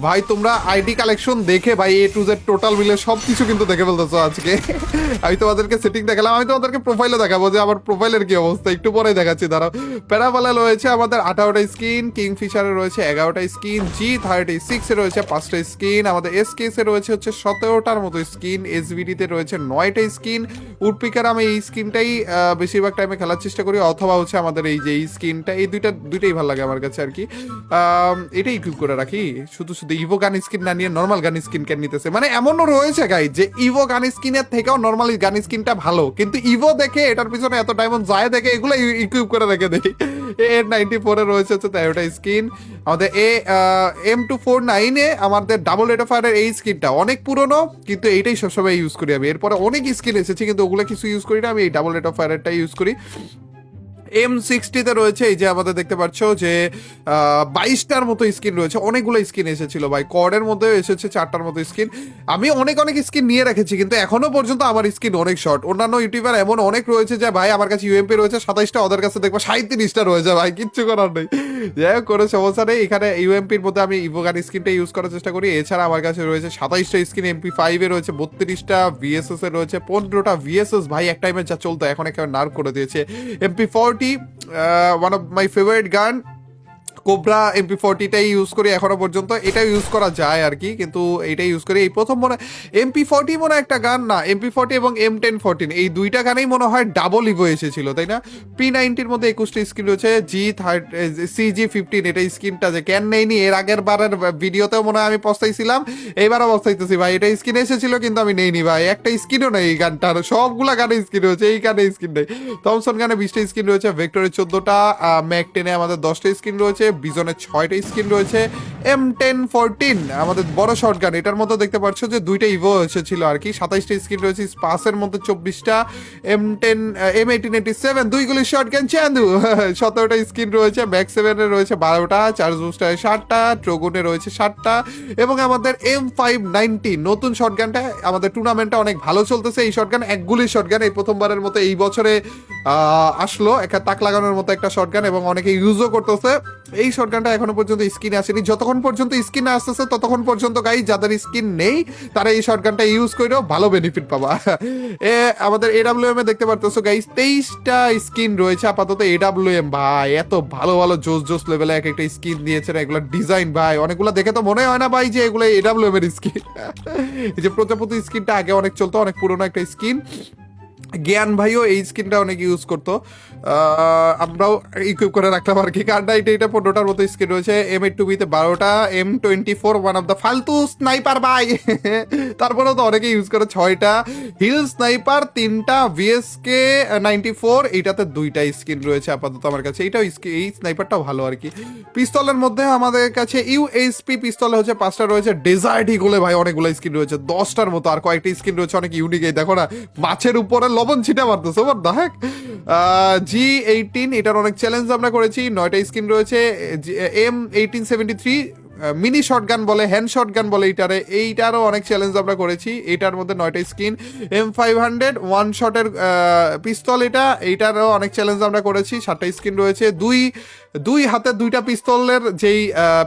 ভাই তোমরা আইডি কালেকশন দেখে ভাই A to Z টোটাল মিলে সব কিছু কিন্তু দেখে ফেলতেছো আজকে। আমি তোমাদেরকে সেটিং দেখালাম, আমি তোমাদেরকে প্রোফাইলে দেখাবো যে আমার প্রোফাইলের কি অবস্থা, একটু পরে দেখাচ্ছি দাঁড়াও। প্যারাবালা রয়েছে আমাদের 18টা স্কিন, কিংফিশারে রয়েছে 11টা স্কিন, G36-এ রয়েছে 5টা স্কিন, আমাদের SKS-এ রয়েছে হচ্ছে 17টার মতো স্কিন, SVD-তে রয়েছে 9টা স্কিন। উডপিকার আমি এই স্কিনটাই বেশিরভাগ টাইমে খেলার চেষ্টা করি, অথবা হচ্ছে আমাদের এই যে এই স্কিনটা, এই দুইটাই ভালো লাগে আমার কাছে আর কি। এটাই ইকুইপ করে রাখি, শুধু ইভো গান স্কিন না নিয়ে নর্মাল গান স্কিন কেন নিতেছে। মানে এমনও রয়েছে গাই যে ইভো গান স্কিনের থেকেও নর্মাল গান স্কিনটা ভালো, কিন্তু ইভো দেখে এটার পিছনে এত ডায়মন্ড যায় দেখে এগুলো ইকুইপ করে রেখে দেয়। AN94-এ রয়েছে হচ্ছে 13টা স্কিন। আমাদের M249-এ আমাদের ডাবল রেট অফ ফায়ারের এই স্কিনটা অনেক পুরনো, কিন্তু এইটাই সবসময় ইউজ করি আমি। এরপরে অনেক স্কিন এসেছে, কিন্তু ওগুলো কিছু ইউজ করি না, আমি এই ডাবল রেট অফ ফায়ারটাই ইউজ করি। M60-তে রয়েছে এই যে আমাদের দেখতে পাচ্ছ যে 22টার মতো স্কিন রয়েছে, অনেকগুলো স্কিন এসেছিল ভাই। কর্ডের মধ্যে এসেছে 4টার মতো স্কিন। আমি অনেক অনেক স্কিন নিয়ে রেখেছি, কিন্তু এখনো পর্যন্ত আমার স্কিন অনেক শর্ট। অন্যান্য ইউটিউবার এমন অনেক রয়েছে যে ভাই আমার কাছে ইউএমপি রয়েছে 27টা, ওদের কাছে দেখবো 37টা রয়েছে ভাই, কিচ্ছু করার নেই। যাই হোক, কোনো সমস্যা নেই। এখানে ইউএমপির মধ্যে আমি ইভোগান স্কিনটা ইউজ করার চেষ্টা করি। এছাড়া আমার কাছে রয়েছে 27টা স্কিন, MP5 রয়েছে 32টা, VSS রয়েছে 15টা। VSS ভাই এক টাইমে যা চলতো এখন একেবারে নার্ভ করে দিয়েছে। MP40, one of my favourite গান, কোবরা MP40টাই ইউজ করি এখনো পর্যন্ত। এটা ইউজ করা যায় আর কি, কিন্তু এইটাই ইউজ করি। এই প্রথম মনে MP40 মনে হয় একটা গান, না MP40 এবং M1014 এই দুইটা গানেই মনে হয় ডাবল ইভো এসেছিল, তাই না? P90-র মধ্যে 21টা স্কিন রয়েছে। CG15 এটা স্কিনটা যে ক্যান নেইনি, এর আগের বারের ভিডিওতেও মনে হয় আমি পস্তাইছিলাম, এইবারও পস্তাইতেছি ভাই। এটা স্কিন এসেছিল কিন্তু আমি নেইনি ভাই, একটা স্কিনও নেই এই গানটার। সবগুলা গানে স্কিন রয়েছে, এই গানে স্কিন নেই। থমসন গানে 20টা স্কিন রয়েছে, ভেক্টরের 14টা, ম্যাক 10-এ আমাদের 10টা স্কিন রয়েছে, বিজনের 6টা স্কিন রয়েছে। M1014 আমাদের বড় শর্ট গান, এটার মধ্যে দেখতে পাচ্ছ যে 2টা ইভো এসেছিল আর কি। 27টা স্কিন রয়েছে, স্পাসের মধ্যে 24টা, M1887 দুইগুলি শর্ট গান চান্দু 17টা স্কিন রয়েছে, ম্যাক 7-এ রয়েছে 12টা, চার্জ বুস্টারে 7টা, ট্রোগুনে রয়েছে 7টা, এবং আমাদের M590 নতুন শর্ট গানটা আমাদের টুর্নামেন্টটা অনেক ভালো চলতেছে। এই শর্ট গান একগুলি শর্ট গান, এই প্রথমবারের মতো এই বছরে আসলো একটা তাক লাগানোর মতো একটা শর্ট গান, এবং অনেকে ইউজও করতেছে। এই শর্টগানটা এখনো পর্যন্ত স্কিনে আসেনি। যতক্ষণ পর্যন্ত স্কিনে আসতেছে ততক্ষণ পর্যন্ত গাই যাদের স্কিন নেই তারা এই শর্টগানটা ইউজ করেও ভালো বেনিফিট পাবা। আমাদের AWM-এ দেখতে পারতেছো গাইস 23টা স্কিন রয়েছে আপাতত। AWM ভাই এত ভালো ভালো জোস জোস লেভেলে এক একটা স্কিন দিয়েছে না, এগুলো ডিজাইন ভাই অনেকগুলো দেখে তো মনে হয় না ভাই যে এগুলো AWM-এর স্কিন। এই যে প্রজাপতি স্কিনটা আগে অনেক চলতো, অনেক পুরোনো একটা স্কিন। জ্ঞান ভাইও এই স্কিনটা অনেক ইউজ করতো, আমরাও ইকুইপ করে রাখলাম আর কি। কারণ এটা 15টার মতো স্কিন রয়েছে। M8-2B-তে 12টা, M24 ওয়ান অফ দ্য ফালতু স্নাইপার ভাই তারপরেও তো অনেকে ইউজ করে 6টা, হিল স্নাইপার 3টা, VSK 94 এইটাতে 2টা স্কিন রয়েছে আপাতত আমার কাছে। এইটাও এই স্নাইপারটাও ভালো আর কি। পিস্তলের মধ্যে আমাদের কাছে USP পিস্তলে হচ্ছে 5টা রয়েছে। ডেজার্ট ইগলে ভাই অনেকগুলো স্কিন রয়েছে, 10টার মতো, আর কয়েকটা স্কিন রয়েছে অনেক ইউনিক। এই দেখো না, মাছের উপরে লবণ ছিটা মারতেছে, ওর দেখ। G18 এটার অনেক চ্যালেঞ্জ আমরা করেছি, 9টা স্কিন রয়েছে। M1873 মিনি শটগান বলে, হ্যান্ড শটগান বলে এইটারও অনেক চ্যালেঞ্জ আমরা করেছি। এটার মধ্যে 9টা স্কিন। M500 ওয়ান শটের পিস্তল, এইটারও অনেক চ্যালেঞ্জ আমরা করেছি, 7টা স্কিন রয়েছে। দুই হাতে 2টা পিস্তলের যেই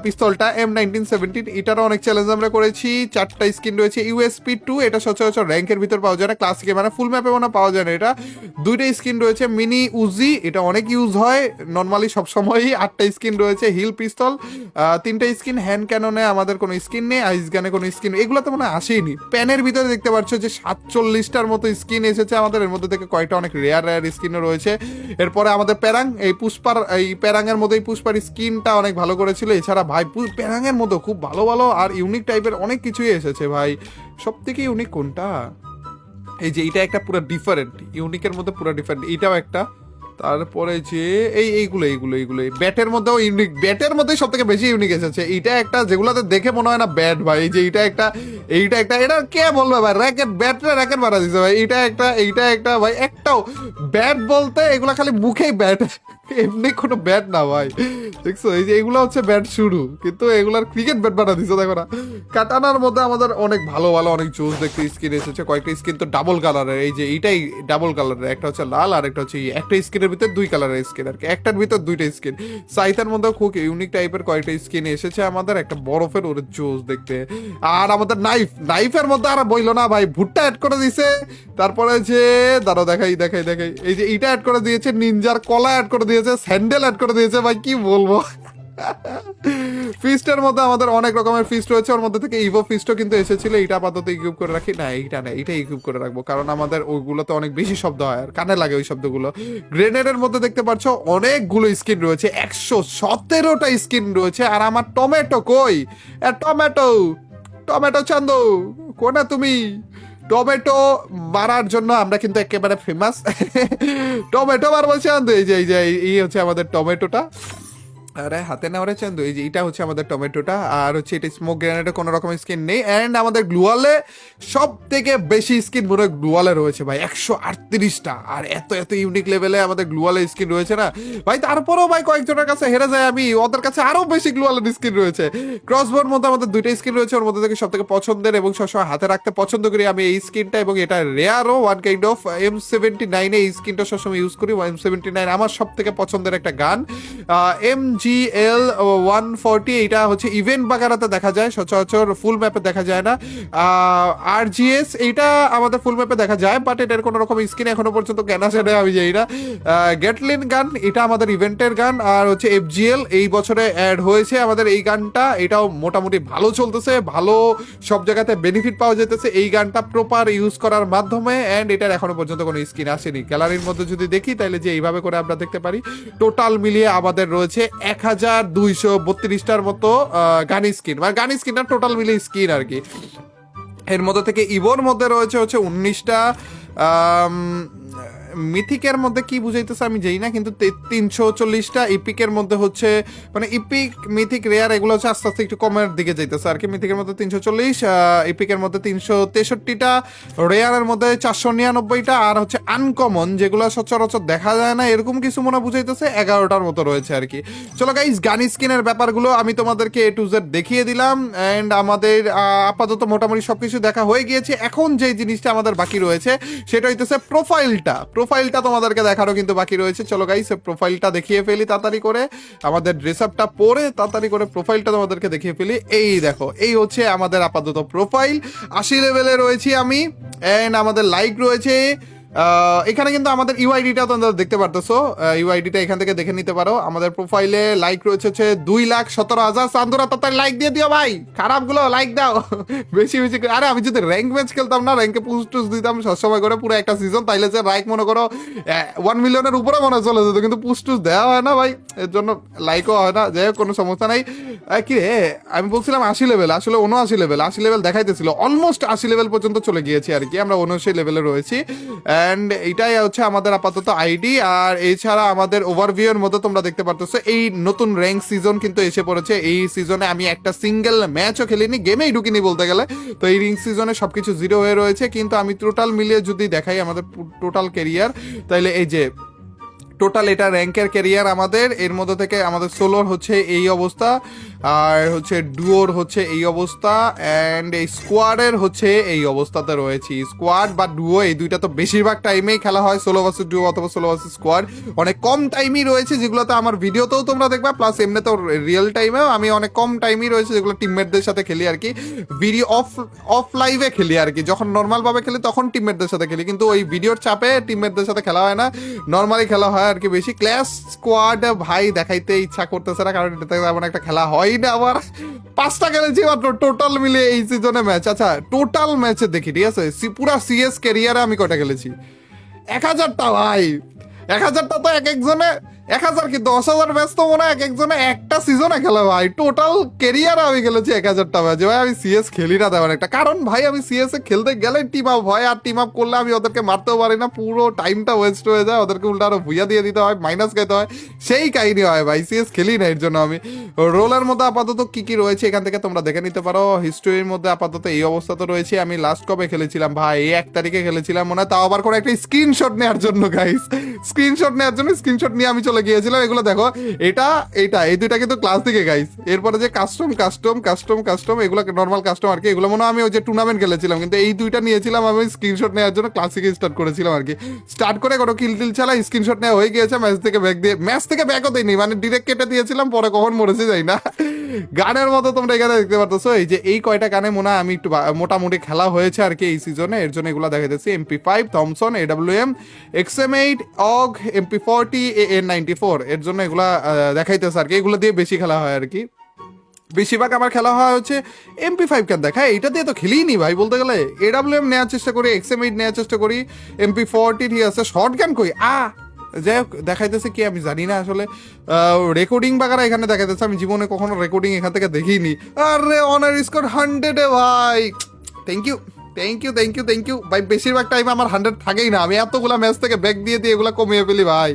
পিস্তলটা M1917 এটারও অনেক চ্যালেঞ্জ আমরা করেছি, 4টা স্কিন রয়েছে। USP2 এটা সচরাচর র্যাঙ্কের ভিতর পাওয়া যায় না, ক্লাসিকে মানে ফুল ম্যাপে মনে পাওয়া যায় না, এটা 2টা স্কিন রয়েছে। মিনি উজি এটা অনেক ইউজ হয় নর্মালি সবসময়ই, 8টা স্কিন রয়েছে। হিল পিস্তল 3টা স্কিন। হ্যান্ড ক্যাননে আমাদের কোনো স্কিন নেই, আইস গানে কোনো স্কিন, এগুলো তো মনে আসেইনি। প্যানের ভিতরে দেখতে পাচ্ছ যে 47টার মতো স্কিন এসেছে আমাদের, এর মধ্যে থেকে কয়েকটা অনেক রেয়ার স্কিনও রয়েছে। এরপরে আমাদের প্যারাং, এই প্যারাঙের মধ্যেই পুষ্পার স্কিনটা অনেক ভালো করেছিল। এছাড়া ভাই প্যারাঙের মধ্যে খুব ভালো ভালো আর ইউনিক টাইপের অনেক কিছুই এসেছে ভাই। সব থেকে ইউনিক কোনটা? এই যে এইটা একটা পুরো ডিফারেন্ট, ইউনিকের মধ্যে পুরো ডিফারেন্ট, এইটাও একটা। তারপরে যে এইগুলো ব্যাটের মধ্যেও ইউনিক, ব্যাটের মধ্যে সব থেকে বেশি ইউনিক এসেছে। এইটা একটা যেগুলোতে দেখে মনে হয় না ব্যাট ভাই, এই যে এইটা একটা এটা কে বলবে ভাই, র্যাকেট মারা দিছে ভাই। এইটা একটা ভাই, একটাও ব্যাট বলতে এগুলা খালি মুখেই ব্যাট, এমনি কোনো ব্যাট না ভাই, দেখছো? এই যে এগুলো হচ্ছে ব্যাট শুরু, কিন্তু এগুলার ক্রিকেট ব্যাট বানা দিচ্ছে দেখো না। কাটানার মধ্যে আমাদের অনেক ভালো একটা জোস দেখতে স্কিন এসেছে। কয়েকটা স্কিন তো ডাবল কালারের, এই যে এইটাই ডাবল কালারের, একটা হচ্ছে লাল আর একটা হচ্ছে একটা স্কিনের ভিতরে 2 কালারের স্কিন আর কি, একটার ভিতর 2টা স্কিন। সাইথার মধ্যে খুব ইউনিক টাইপের কয়েকটা স্কিন এসেছে আমাদের, একটা বরফের ওরে জোস দেখতে। আর আমাদের নাইফের মধ্যে আর বইলো না ভাই, ভুট্টা অ্যাড করে দিছে। তারপরে যে দাঁড়াও দেখাই, এই যে এইটা অ্যাড করে দিয়েছে, নিনজার কলা অ্যাড করে দিয়েছে, স্যান্ডেল অ্যাড করে দিয়েছে ভাই, কি বলবো। ফিস্টের মধ্যে আমাদের অনেক রকমের ফিস্ট রয়েছে, ওর মধ্যে থেকে ইভো ফিস্টও কিন্তু এসেছিল। এটা আপাতত ইকুইপ করে রাখি না, এটা ইকুইপ করে রাখবো, কারণ আমাদের ওইগুলোতে অনেক বেশি শব্দ হয় আর কানে লাগে ওই শব্দগুলো। গ্রেনেডের মধ্যে দেখতে পাচ্ছ অনেকগুলো স্কিন রয়েছে, 117টা স্কিন রয়েছে। আর আমার টমেটো কই? টমেটো চান্দু কোনা তুমি? টমেটো মারার জন্য আমরা কিন্তু একেবারে ফেমাস। টমেটো মারবো চান্দু, এই হচ্ছে আমাদের টমেটোটা। আরে হাতে না ওরে চান্দু, এই যে এটা হচ্ছে আমাদের টমেটোটা, আর হচ্ছে এটা স্মোক গ্রেনেডে কোনো রকম স্কিন নেই। অ্যান্ড আমাদের গ্লুয়ালে সব থেকে বেশি স্কিন মনে হয় গ্লুয়ালে রয়েছে ভাই, 138টা। আর এত এত ইউনিক লেভেলে আমাদের গ্লুয়ালে স্কিন রয়েছে না ভাই, তারপরেও ভাই কয়েকজনের কাছে হেরে যায় আমি, ওদের কাছে আরো বেশি গ্লুয়ালের স্কিন রয়েছে। ক্রসবোর মধ্যে আমাদের দুইটা স্কিন রয়েছে, ওর মধ্যে থেকে সব থেকে পছন্দের এবং সবসময় হাতে রাখতে পছন্দ করি আমি এই স্কিনটা, এবং এটা রেয়ারও ওয়ান কাইন্ড অফ M79 এই স্কিনটা সবসময় ইউজ করি। M79 আমার সব থেকে পছন্দের একটা গান। MGL 140 এটা হচ্ছে ইভেন্ট বাগারাতে দেখা যায়, সচরাচর ফুল ম্যাপে দেখা যায় না। RGS এইটা আমাদের ফুল ম্যাপে দেখা যায়, বাট এটার কোনো রকম স্কিন এখনো পর্যন্ত কেনা সেটা আমি জানি না। গেটলিন গান এটা আমাদের ইভেন্টের গান। আর হচ্ছে FGL এই বছরে অ্যাড হয়েছে আমাদের এই গানটা, এটাও মোটামুটি ভালো চলতেছে, ভালো সব জায়গাতে বেনিফিট পাওয়া যেতেছে এই গানটা প্রপার ইউজ করার মাধ্যমে। অ্যান্ড এটার এখনো পর্যন্ত কোনো স্কিন আসেনি। গ্যালারির মধ্যে যদি দেখি তাহলে যে এইভাবে করে আমরা দেখতে পারি, টোটাল মিলিয়ে আমাদের রয়েছে 1232টার মতো গান স্কিন, মানে গান স্কিন না, টোটাল মিলিয়ে স্কিন আর কি। এর মধ্যে থেকে ইভোর মধ্যে রয়েছে হচ্ছে 19টা, মিথিকের মধ্যে কি বুঝাইতেছে আমি জানি না, কিন্তু 340টা, ইপিকের মধ্যে হচ্ছে মানে ইপিক মিথিক রেয়ার এগুলো হচ্ছে আস্তে আস্তে একটু কমের দিকে যাইতেছে আর কি। মিথিকের মধ্যে 340, ইপিকের মধ্যে 363টা, রেয়ারের মধ্যে 499টা, আর হচ্ছে আনকমন যেগুলো সচরাচর দেখা যায় না এরকম কিছু মনে বুঝাইতেছে 11টার মতো রয়েছে আর কি। চলো গাইস, গান স্কিনের ব্যাপারগুলো আমি তোমাদেরকে A to Z দেখিয়ে দিলাম। অ্যান্ড আমাদের আপাতত মোটামুটি সবকিছু দেখা হয়ে গিয়েছে। এখন যে জিনিসটা আমাদের বাকি রয়েছে সেটা হইতেছে প্রোফাইলটা তোমাদেরকে দেখারও কিন্তু বাকি রয়েছে। চলো গাইস, প্রোফাইলটা দেখিয়ে ফেলি তাড়াতাড়ি করে, আমাদের ড্রেস আপটা পরে তাড়াতাড়ি করে প্রোফাইলটা তোমাদেরকে দেখিয়ে ফেলি। এই দেখো, এই হচ্ছে আমাদের আপাতত প্রোফাইল, 80 লেভেলে রয়েছি আমি। এন্ড আমাদের লাইক রয়েছে এখানে, কিন্তু আমাদের ইউআইডিটা তোমরা দেখতে পারতেছো, ইউআইডিটা এখান থেকে দেখে নিতে পারো। আমাদের প্রোফাইলে লাইক রয়েছে হচ্ছে 2,17,000। চান্দুরা তাড়াতাড়ি লাইক দিয়ে দিও ভাই, খারাপগুলো লাইক দাও বেশি বেশি করে। আরে আমি যদি র্যাঙ্ক ম্যাচ খেলতাম না, র্যাঙ্কে পুশ টুস দিতাম সবসময় করে পুরো একটা সিজন, তাইলে যে রাইক মনে করো 1 মিলিয়নের উপরে মনে হয় চলে যেত, কিন্তু পুশ টুস দেওয়া হয় না ভাই, এর জন্য লাইকও হয় না। যাই হোক, কোনো সমস্যা নাই। কি রে, আমি বলছিলাম 80 লেভেল, আসলে 79 লেভেল দেখাইতেছিল, অলমোস্ট 80 লেভেল পর্যন্ত চলে গিয়েছি আর কি, আমরা 79 লেভেলে রয়েছি। অ্যান্ড এটাই হচ্ছে আমাদের আপাতত আইডি। আর এছাড়া আমাদের ওভারভিউ এর মধ্যে তোমরা দেখতে পারতেছো এই নতুন র্যাঙ্ক সিজন কিন্তু এসে পড়েছে। এই সিজনে আমি একটা সিঙ্গেল ম্যাচও খেলিনি, গেমেই ঢুকিনি বলতে গেলে। তো এই র্যাঙ্ক সিজনে সবকিছু জিরো হয়ে রয়েছে, কিন্তু আমি টোটাল মিলিয়ে যদি দেখাই আমাদের টোটাল ক্যারিয়ার, তাহলে এই যে টোটাল এটা র্যাঙ্কের ক্যারিয়ার আমাদের, এর মধ্যে থেকে আমাদের সোলোর হচ্ছে এই অবস্থা, আর হচ্ছে ডুয়োর হচ্ছে এই অবস্থা, অ্যান্ড এই স্কোয়াডের হচ্ছে এই অবস্থাতে রয়েছি। স্কোয়াড বা ডুয়ো এই দুইটা তো বেশিরভাগ টাইমেই খেলা হয়, সোলো ভার্সেস ডুয়ো অথবা সোলো ভার্সেস স্কোয়াড। অনেক কম টাইমই রয়েছে যেগুলোতে আমার ভিডিওতেও তোমরা দেখবা, প্লাস এমনিতেও রিয়েল টাইমেও আমি অনেক কম টাইমই রয়েছে যেগুলো টিমমেটদের সাথে খেলি আর কি, ভিডিও অফ লাইভে খেলি আর কি। যখন নর্মালভাবে খেলি তখন টিমমেটদের সাথে খেলি, কিন্তু ওই ভিডিওর চাপে টিমমেটদের সাথে খেলা হয় না, নর্মালি খেলা হয় আর কি বেশি। ক্ল্যাশ স্কোয়াড ভাই দেখাইতে ইচ্ছা করতেছে না, কারণ এটাতে তেমন একটা খেলা হয় না। আবার 5টা খেলেছি মাত্র টোটাল মিলে এই সিজনে ম্যাচ। আচ্ছা, টোটাল ম্যাচে দেখি, ঠিক আছে, পুরা সিএস ক্যারিয়ারে আমি কয়টা খেলেছি? 1000টা ভাই, 1000টা তো এক একজনে 1000 কি 10,000 ম্যাচ তো মনে হয় এক একজনে একটা সিজনে খেলা ভাই। টোটাল ক্যারিয়ারে আমি খেলেছি 1000টা ম্যাচ ভাই। আমি সিএস খেলি না তেমন একটা, কারণ ভাই আমি সিএস এ খেলতে গেলে টিম আপ হয়, আর টিম আপ করলে আমি ওদেরকে মারতেও পারি না, পুরো টাইমটা ওয়েস্ট হয়ে যায়, ওদেরকে উল্টা আরো ভুইয়া দিয়ে দিতে হয়, মাইনাস খাইতে হয়, সেই কাহিনী হয় ভাই। সিএস খেলি না, এর জন্য আমি রোলের মধ্যে আপাতত কি কি রয়েছে এখান থেকে তোমরা দেখে নিতে পারো। হিস্ট্রির মধ্যে আপাতত এই অবস্থা তো রয়েছে। আমি লাস্ট কবে খেলেছিলাম ভাই? 1 তারিখে খেলেছিলাম মনে হয়, তাও আবার করে একটা স্ক্রিনশট নেওয়ার জন্য গাইস, স্ক্রিনশট নেওয়ার জন্য স্ক্রিনশট নিয়ে আমি চলে গিয়েছিলাম। এগুলো দেখো, এটা এই দুইটা কিন্তু ক্লাস থেকে গাইস। এরপরে যে কাস্টম এগুলো নর্মাল কাস্টম আর কি, এগুলো মনে হয় আমি ওই যে টুর্নামেন্ট খেলেছিলাম, কিন্তু এই দুইটা নিয়েছিলাম আমি স্ক্রিনশট নেওয়ার জন্য, ক্লাসিকে স্টার্ট করেছিলাম আর কি। স্টার্ট করে কোনো কিল টিল ছাড়া স্ক্রিনশট নেওয়া হয়ে গিয়েছে, ম্যাচ থেকে ব্যাকও দেয়নি, মানে ডিরেক্ট কেটে দিয়েছিলাম, পরে কখন মরেছে যাই না। গানের মতো তোমরা এখানে দেখতে পারতেছো, এই যে এই কয়টা গানে মনে হয় আমি একটু মোটামুটি খেলা হয়েছে আর কি এই সিজনে, এর জন্য এগুলো দেখাইতেছি। MP5, থমসন, AWM, XM8, অগ, MP40, AN94, এর জন্য এগুলা দেখাইতেছে আর কি, এগুলো দিয়ে বেশি খেলা হয় আর কি। বেশিরভাগ আমার খেলা হয় হচ্ছে MP5 কেন দেখায়, এটা দিয়ে তো খেলিই নি ভাই বলতে গেলে। AWM নেওয়ার চেষ্টা করি, XM8 নেওয়ার চেষ্টা করি, MP40 ঠিক আছে, শর্ট গান কই যাই হোক দেখাইতেছে কি আমি জানি না আসলে। রেকর্ডিং বাগারা এখানে দেখাইতেছে, আমি জীবনে কখনো রেকর্ডিং এখান থেকে দেখিনি। আরে অনার স্কোর 100 ভাই, থ্যাংক ইউ ভাই। বেশিরভাগ টাইম আমার 100 থাকেই না, আমি এতগুলা ম্যাচ থেকে ব্যাক দিয়ে এগুলা কমিয়ে ফেলি ভাই।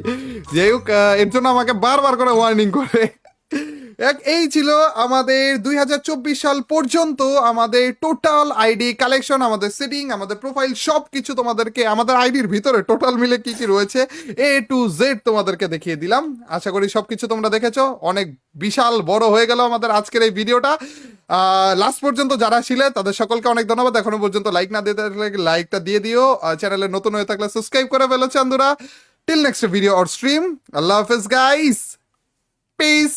যাই হোক, এর জন্য আমাকে বারবার করে ওয়ার্নিং করে এই ছিল আমাদের 2024 সাল পর্যন্ত আমাদের টোটাল আইডি কালেকশন, আমাদের সেটিং, আমাদের প্রোফাইল সব কিছু তোমাদেরকে, আমাদের আইডির ভিতরে টোটাল মিলে কি কি রয়েছে A to Z তোমাদেরকে দেখিয়ে দিলাম। আশা করি সব কিছু তোমরা দেখেছো। অনেক বিশাল বড় হয়ে গেল আমাদের আজকের এই ভিডিওটা। লাস্ট পর্যন্ত যারা ছিলে তাদের সকলকে অনেক ধন্যবাদ। এখনো পর্যন্ত লাইক না দিয়ে থাকলে লাইকটা দিয়ে দিও, চ্যানেলে নতুন হয়ে থাকলে সাবস্ক্রাইব করে ফেলো চান্দুরা। Till next video or stream, আল্লাহ হাফেজ গাইস, পিস।